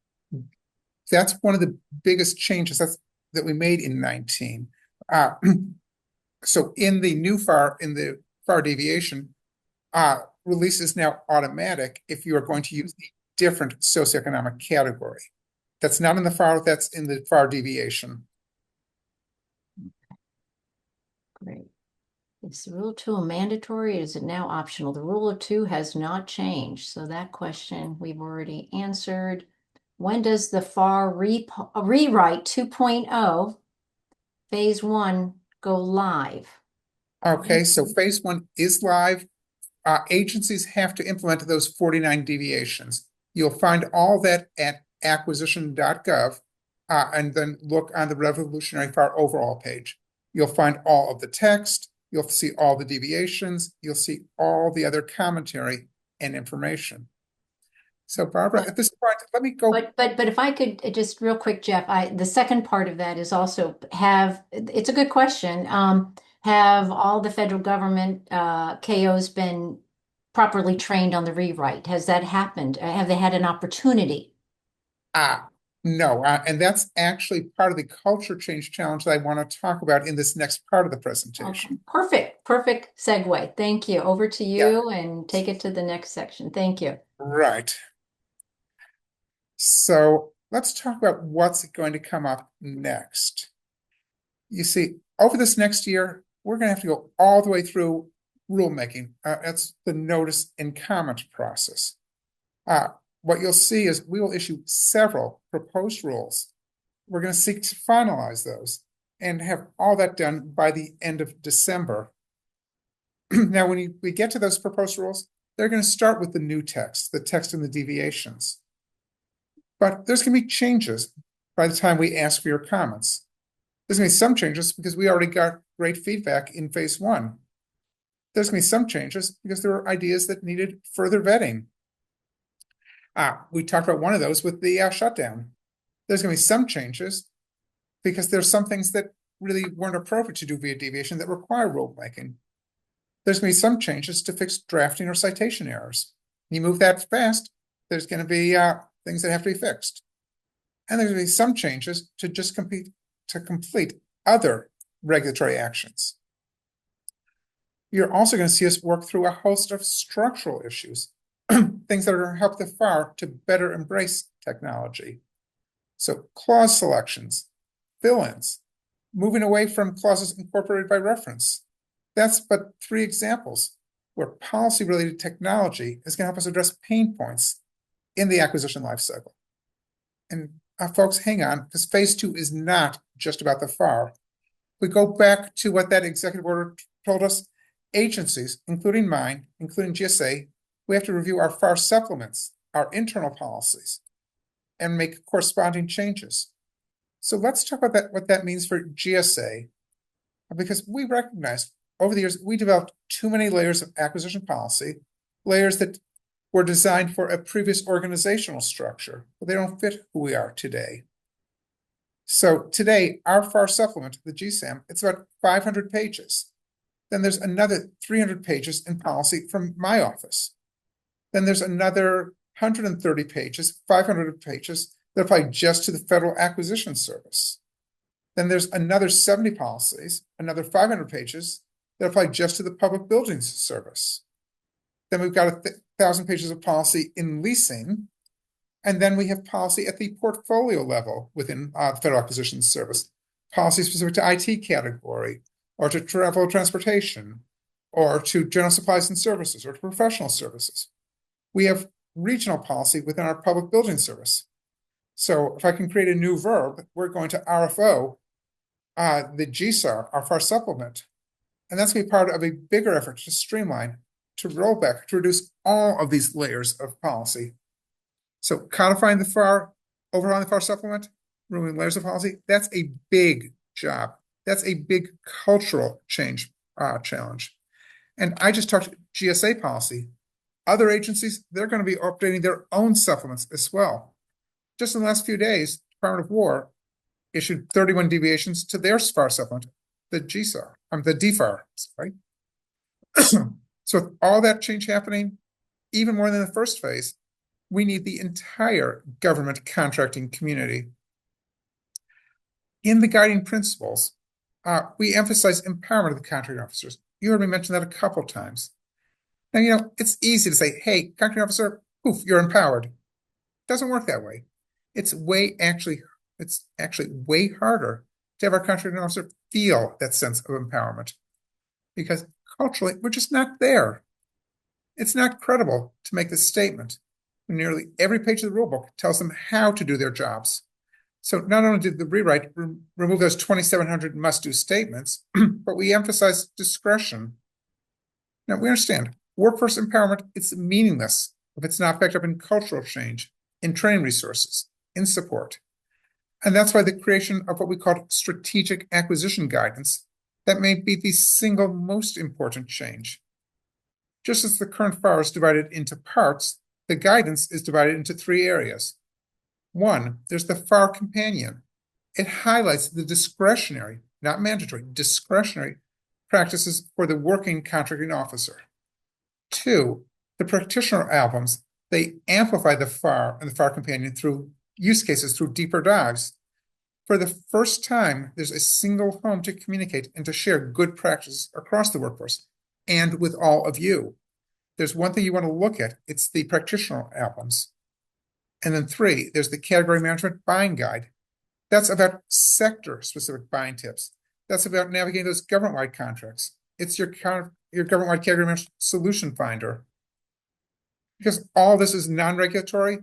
That's one of the biggest changes that we made in 19. Uh, so in the new FAR, in the FAR deviation, release is now automatic if you are going to use a different socioeconomic category. That's not in the FAR, that's in the FAR deviation. Great. Is the Rule 2 a mandatory or is it now optional? The Rule of 2 has not changed, so that question we've already answered. When does the FAR rewrite 2.0 phase 1 go live? Okay, so phase one is live. Agencies have to implement those 49 deviations. You'll find all that at acquisition.gov, and then look on the Revolutionary Fire Overhaul page. You'll find all of the text, you'll see all the deviations, you'll see all the other commentary and information. So Barbara, at this point, let me go. But if I could just real quick, Jeff, the second part of that is also it's a good question. Have all the federal government KOs been properly trained on the rewrite? Has that happened? Have they had an opportunity? Ah, no, and that's actually part of the culture change challenge that I want to talk about in this next part of the Okay, presentation. perfect segue. Thank you. Over to Yeah, you and take it to the next section. Thank you. right. So let's talk about what's going to come up next. You see, over this next year, we're going to have to go all the way through rulemaking. That's the notice and comment process. What you'll see is we will issue several proposed rules. We're going to seek to finalize those and have all that done by the end of December. Now, when we get to those proposed rules, they're going to start with the new text, the text and the deviations. But there's going to be changes by the time we ask for your comments. There's going to be some changes because we already got great feedback in phase one. There's going to be some changes because there were ideas that needed further vetting. We talked about one of those with the shutdown. There's going to be some changes because there's some things that really weren't appropriate to do via deviation that require rulemaking. There's going to be some changes to fix drafting or citation errors. You move that fast, there's going to be things that have to be fixed. And there's going to be some changes to just complete other regulatory actions. You're also going to see us work through a host of structural issues, things that are going to help the FAR to better embrace technology. So clause selections, fill-ins, moving away from clauses incorporated by reference. That's but 3 examples where policy-related technology is going to help us address pain points in the acquisition lifecycle. And folks, hang on, because phase 2 is not just about the FAR. We go back to what that executive order told us. Agencies, including mine, including GSA, we have to review our FAR supplements, our internal policies, and make corresponding changes. So let's talk about what that means for GSA, because we recognized over the years we developed too many layers of acquisition policy, layers that were designed for a previous organizational structure, but they don't fit who we are today. So today, our FAR supplement, the GSAM, it's about 500 pages. Then there's another 300 pages in policy from my office. Then there's another 130 pages, 500 pages that apply just to the Federal Acquisition Service. Then there's another 70 policies, another 500 pages that apply just to the Public Buildings Service. Then we've got 1,000 pages of policy in leasing. And then we have policy at the portfolio level within the Federal Acquisition Service, policy specific to IT category, or to travel transportation, or to general supplies and services, or to professional services. We have regional policy within our Public Building Service. So if I can create a new verb, we're going to RFO the GSAR, our FAR supplement. And that's going to be part of a bigger effort to streamline, to roll back, to reduce all of these layers of policy. So codifying the FAR, overhauling the FAR supplement, removing layers of policy, that's a big job. That's a big cultural change challenge. And I just talked GSA policy. Other agencies, they're going to be updating their own supplements as well. Just in the last few days, Department of War issued 31 deviations to their FAR supplement, the GSAR, the DFAR, sorry. So with all that change happening, even more than the first phase, we need the entire government contracting community. In the guiding principles, we emphasize empowerment of the contracting officers. You heard me mention that a couple of times. Now, it's easy to say, hey, contracting officer, poof, you're empowered. It doesn't work that way. It's actually way harder to have our contracting officer feel that sense of empowerment, because culturally, we're just not there. It's not credible to make this statement when nearly every page of the rulebook tells them how to do their jobs. So not only did the rewrite remove those 2,700 must-do statements, but we emphasize discretion. Now, we understand workforce empowerment, it's meaningless if it's not backed up in cultural change, in training resources, in support. And that's why the creation of what we call strategic acquisition guidance, that may be the single most important change. Just as the current FAR is divided into parts, the guidance is divided into three areas. One, there's the FAR companion. It highlights the discretionary, not mandatory, discretionary practices for the working contracting officer. Two, the practitioner albums, they amplify the FAR and the FAR companion through use cases, through deeper dives. For the first time, there's a single home to communicate and to share good practices across the workforce and with all of you. There's one thing you want to look at, it's the practitioner albums. And then three, there's the category management buying guide. That's about sector-specific buying tips. That's about navigating those government-wide contracts. It's your government-wide category management solution finder. Because all this is non-regulatory,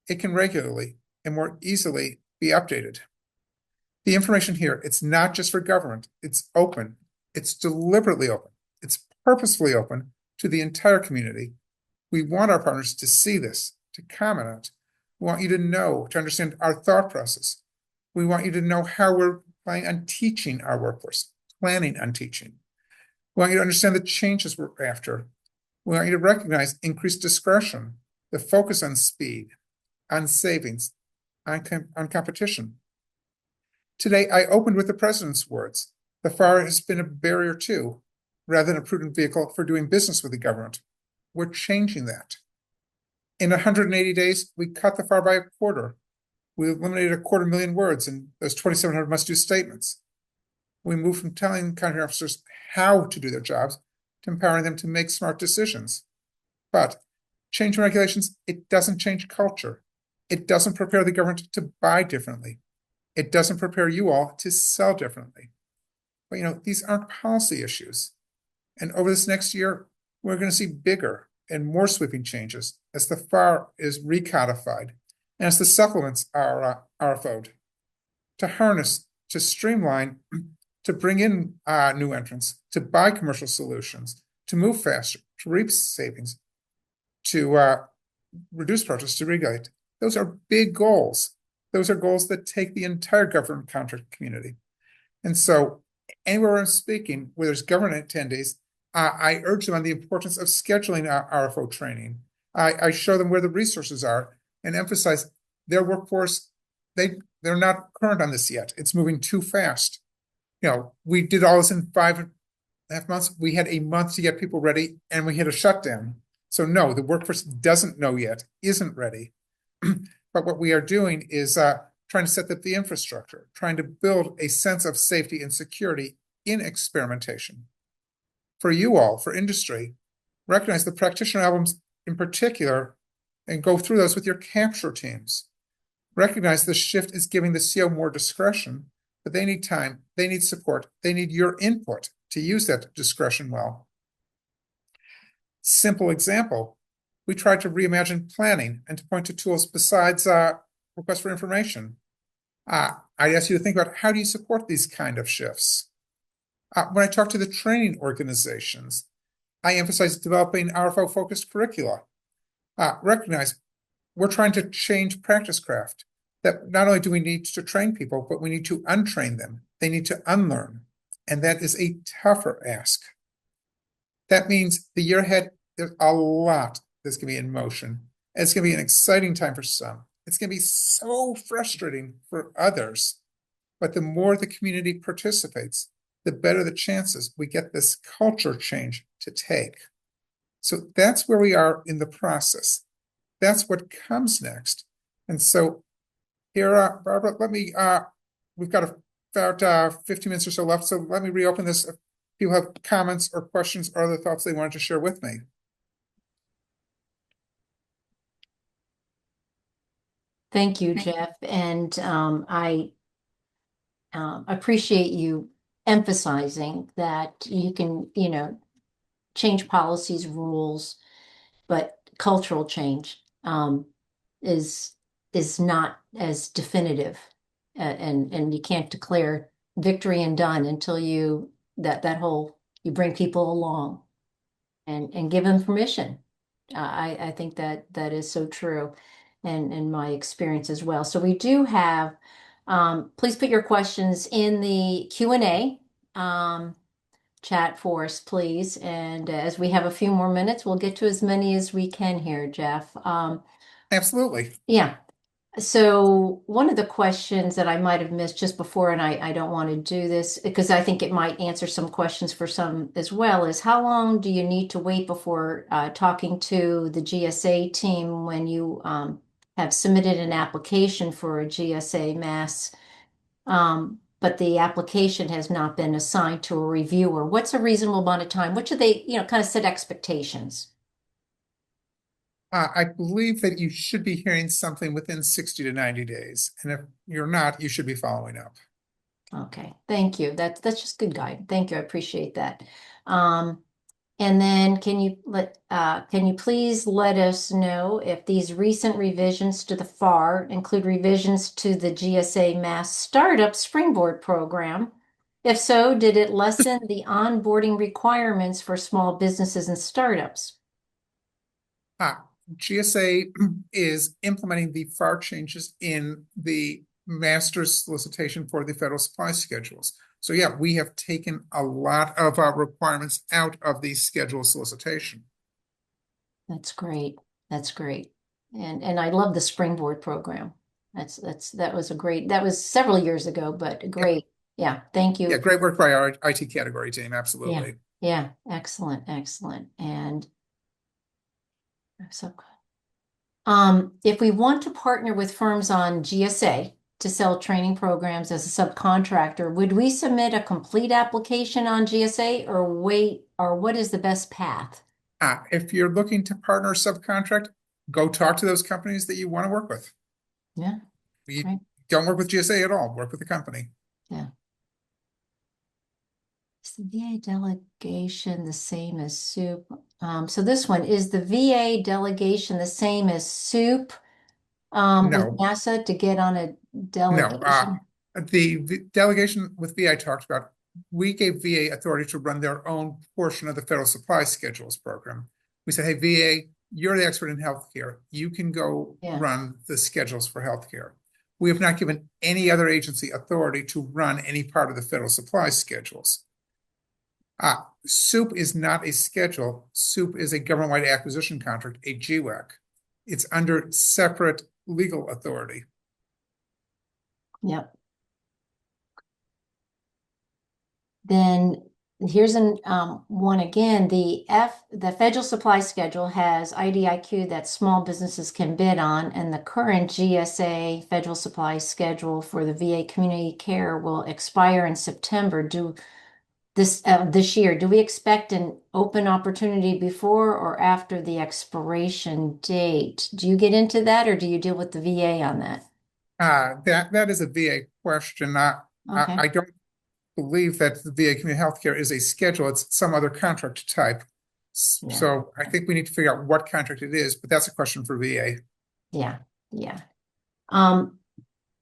it can regularly and more easily be updated. The information here, it's not just for government, it's open, it's deliberately open, it's purposefully open to the entire community. We want our partners to see this, to comment on it. We want you to know, to understand our thought process. We want you to know how we're planning on teaching our workforce, planning on teaching. We want you to understand the changes we're after. We want you to recognize increased discretion, the focus on speed, on savings, on competition. Today, I opened with the president's words. The FAR has been a barrier too, rather than a prudent vehicle for doing business with the government. We're changing that. In 180 days, we cut the FAR by a quarter. We eliminated 250,000 words in those 2,700 must-do statements. We moved from telling contracting officers how to do their jobs to empowering them to make smart decisions. But changing regulations, it doesn't change culture. It doesn't prepare the government to buy differently. It doesn't prepare you all to sell differently. But these aren't policy issues. And over this next year, we're going to see bigger and more sweeping changes as the FAR is recodified and as the supplements are RFO'd to harness, to streamline, to bring in new entrants, to buy commercial solutions, to move faster, to reap savings, to reduce protests, to regulate. Those are big goals. Those are goals that take the entire government contract community. And so anywhere I'm speaking, where there's government attendees, I urge them on the importance of scheduling RFO training. I show them where the resources are and emphasize their workforce. They're not current on this yet. It's moving too fast. We did all this in 5.5 months. We had a month to get people ready and we hit a shutdown. So no, the workforce doesn't know yet, isn't ready. But what we are doing is trying to set up the infrastructure, trying to build a sense of safety and security in experimentation. For you all, for industry, recognize the practitioner albums in particular and go through those with your capture teams. Recognize the shift is giving the CO more discretion, but they need time, they need support, they need your input to use that discretion well. Simple example, we tried to reimagine planning and to point to tools besides requests for information. I ask you to think about how do you support these kind of shifts? When I talk to the training organizations, I emphasize developing RFO-focused curricula. Recognize we're trying to change practice craft. That not only do we need to train people, but we need to untrain them. They need to unlearn. And that is a tougher ask. That means the year ahead, there's a lot that's going to be in motion. And it's going to be an exciting time for some. It's going to be so frustrating for others. But the more the community participates, the better the chances we get this culture change to take. So that's where we are in the process. That's what comes next. And so here, Barbara, we've got about 15 minutes or so left. So let me reopen this. If people have comments or questions or other thoughts they wanted to share with me. Thank you, Jeff. And I appreciate you emphasizing that you can, change policies, rules, but cultural change is not as definitive, and you can't declare victory and done until you bring people along and give them permission. I think that is so true. and my experience as well. So we do have, please put your questions in the Q&A chat for us, please. And as we have a few more minutes, we'll get to as many as we can here, Jeff. Absolutely. Yeah. So one of the questions that I might have missed just before, and I don't want to do this because I think it might answer some questions for some as well, is how long do you need to wait before talking to the GSA team when you have submitted an application for a GSA mass, but the application has not been assigned to a reviewer? What's a reasonable amount of time? What should they, kind of set expectations? I believe that you should be hearing something within 60 to 90 days. And if you're not, you should be following up. Okay, thank you. That's just good guide. Thank you. I appreciate that. Um, and then can you please let us know if these recent revisions to the FAR include revisions to the GSA Mass Startup Springboard program? If so, did it lessen the onboarding requirements for small businesses and startups? Ah, GSA is implementing the FAR changes in the master's solicitation for the federal supply schedules. So yeah, we have taken a lot of our requirements out of the schedule solicitation. That's great. That's great. And I love the Springboard program. That was that was several years ago, but Yep. great. Yeah, thank Yeah, you. great work by our IT category team. Yeah. Absolutely. Yeah, excellent, excellent. And so if we want to partner with firms on GSA to sell training programs as a subcontractor, would we submit a complete application on GSA or wait, or what is the best path? If you're looking to partner subcontract, go talk to those companies that you want to work with. Yeah, You great. don't work with GSA at all, work with the company. Yeah. Is the VA delegation the same as soup? So this one, is the VA delegation the same as soup with No, NASA to get on a no. delegation? The delegation with VA talked about, we gave VA authority to run their own portion of the federal supply schedules program. We said, hey, VA, you're the expert in healthcare. You can go Yeah. run the schedules for healthcare. We have not given any other agency authority to run any part of the federal supply schedules. SOUP is not a schedule. SOUP is a government-wide acquisition contract, a GWAC. It's under separate legal authority. Yep. Then here's one again. The federal supply schedule has IDIQ that small businesses can bid on, and the current GSA federal supply schedule for the VA community care will expire in September. This year. Do we expect an open opportunity before or after the expiration date? Do you get into that, or do you deal with the VA on that? That is a VA question. Okay. I don't believe that the VA community healthcare is a schedule. It's some other contract type. Yeah. So I think we need to figure out what contract it is, but that's a question for VA. Yeah. Yeah. Um,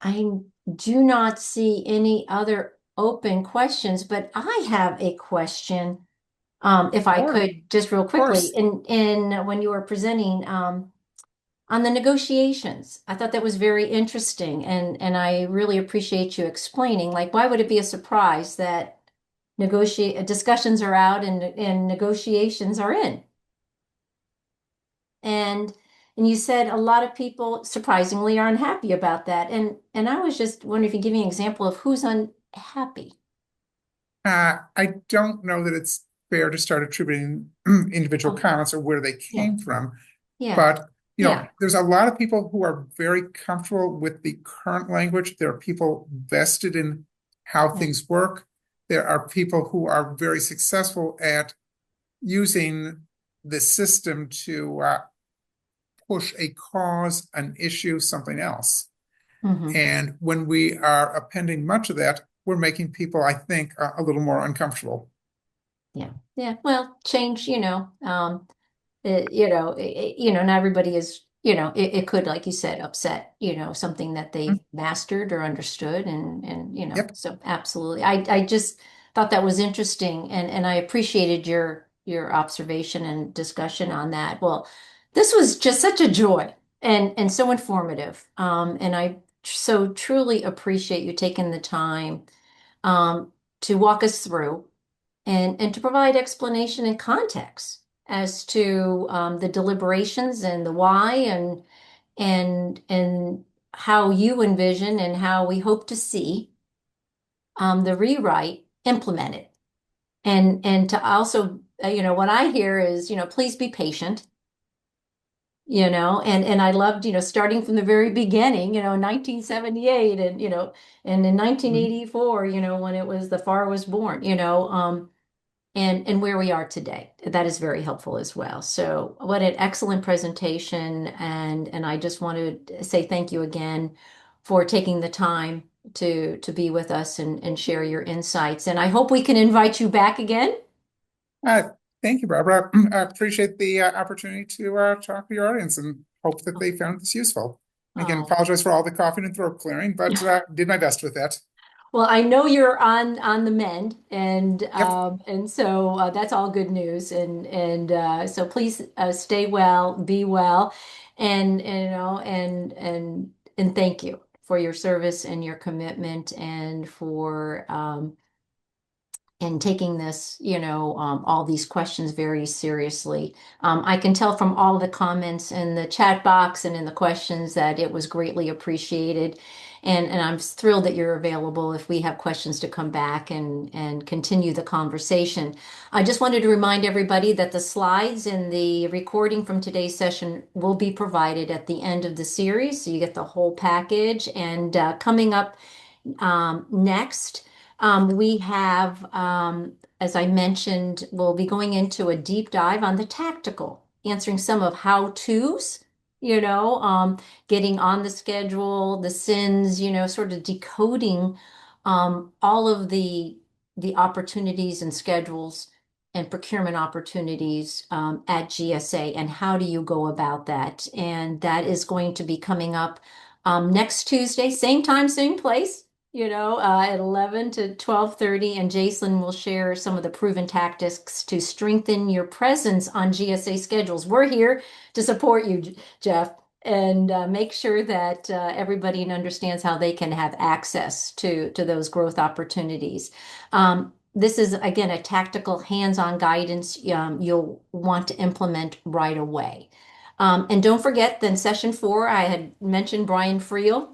I do not see any other open questions, but I have a question. If I Or, of could just real quickly, course, in when you were presenting, on the negotiations, I thought that was very interesting, and I really appreciate you explaining. Like, why would it be a surprise that negotiate discussions are out and negotiations are in? And and you said a lot of people surprisingly are unhappy about that. And I was just wondering if you give me an example of who's unhappy. I don't know that it's fair to start attributing individual Okay. comments or where they Yeah. came from. Yeah. But, Yeah. there's a lot of people who are very comfortable with the current language. There are people vested in how Yeah. things work. There are people who are very successful at using the system to push a cause, an issue, something else. Hmm. And when we are appending much of that, we're making people, I think, a little more uncomfortable. Yeah. Yeah. Well, change, not everybody is, it could, like you said, upset, something that they've mastered or understood. Yep. So absolutely. I just thought that was interesting and I appreciated your observation and discussion on that. Well, this was just such a joy. and so informative. And I so truly appreciate you taking the time um, to walk us through and to provide explanation and context as to the deliberations and the why and how you envision and how we hope to see the rewrite implemented. And to also, what I hear is, please be patient, and I loved, starting from the very beginning, 1978 and in Mhm. 1984, when it was the FAR was born, and where we are today. That is very helpful as well. So what an excellent presentation. And I just want to say thank you again for taking the time to be with us and share your insights. And I hope we can invite you back again. Uh, Thank you, Barbara. I appreciate the opportunity to talk to your audience and hope that they found this useful. And again, Oh, apologize for all the coughing and throat clearing, but did my best with that. well, I know you're on the mend, Yep. and so that's all good news. And so please stay well, be well, and and thank you for your service and your commitment and for and taking this, all these questions very seriously. I can tell from all the comments in the chat box and in the questions that it was greatly appreciated. And I'm thrilled that you're available if we have questions to come back and continue the conversation. I just wanted to remind everybody that the slides and the recording from today's session will be provided at the end of the series. So you get the whole package. And coming up next, we have, as I mentioned, we'll be going into a deep dive on the tactical, answering some of how-tos, getting on the schedule, the sins, sort of decoding all of the opportunities and schedules and procurement opportunities at GSA and how do you go about that? And that is going to be coming up next Tuesday, same time, same place, at 11 to 12:30, and Jason will share some of the proven tactics to strengthen your presence on GSA schedules. We're here to support you, Jeff, and make sure that everybody understands how they can have access to those growth opportunities. This is, again, a tactical hands-on guidance you'll want to implement right away. And don't forget, then session 4, I had mentioned Brian Friel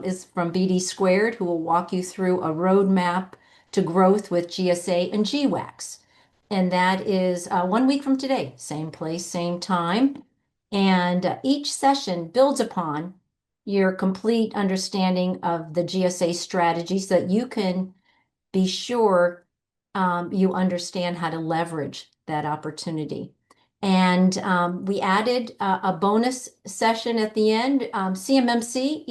is from BD Squared, who will walk you through a roadmap to growth with GSA and GWAX. And that is 1 week from today, same place, same time. And each session builds upon your complete understanding of the GSA strategy so that you can be sure you understand how to leverage that opportunity. And we added a bonus session at the end. CMMC,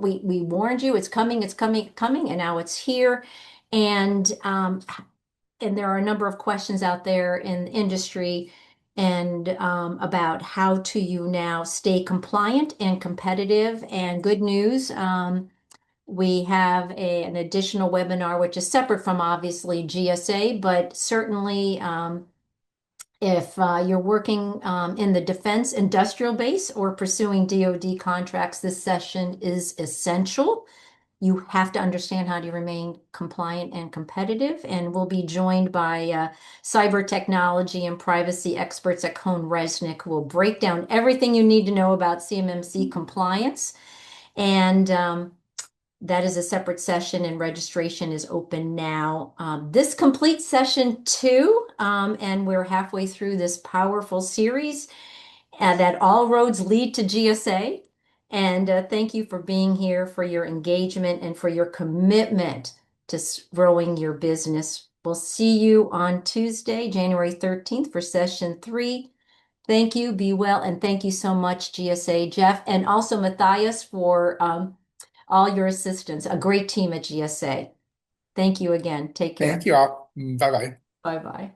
we warned you it's coming, it's coming, coming, and now it's here. And and there are a number of questions out there in the industry and about how to you now stay compliant and competitive. And good news, we have an additional webinar, which is separate from obviously GSA, but certainly if you're working in the defense industrial base or pursuing DoD contracts, this session is essential. You have to understand how to remain compliant and competitive, and we'll be joined by cyber technology and privacy experts at Cohn Resnick, who will break down everything you need to know about CMMC compliance. And that is a separate session, and registration is open now. This completes session 2, and we're halfway through this powerful series that all roads lead to GSA. And thank you for being here, for your engagement, and for your commitment to growing your business. We'll see you on Tuesday, January 13th for session 3. Thank you, be well, and thank you so much, GSA, Jeff, and also Matthias for all your assistance. A great team at GSA. Thank you again. Take Thank care. you all. Bye bye. Bye bye.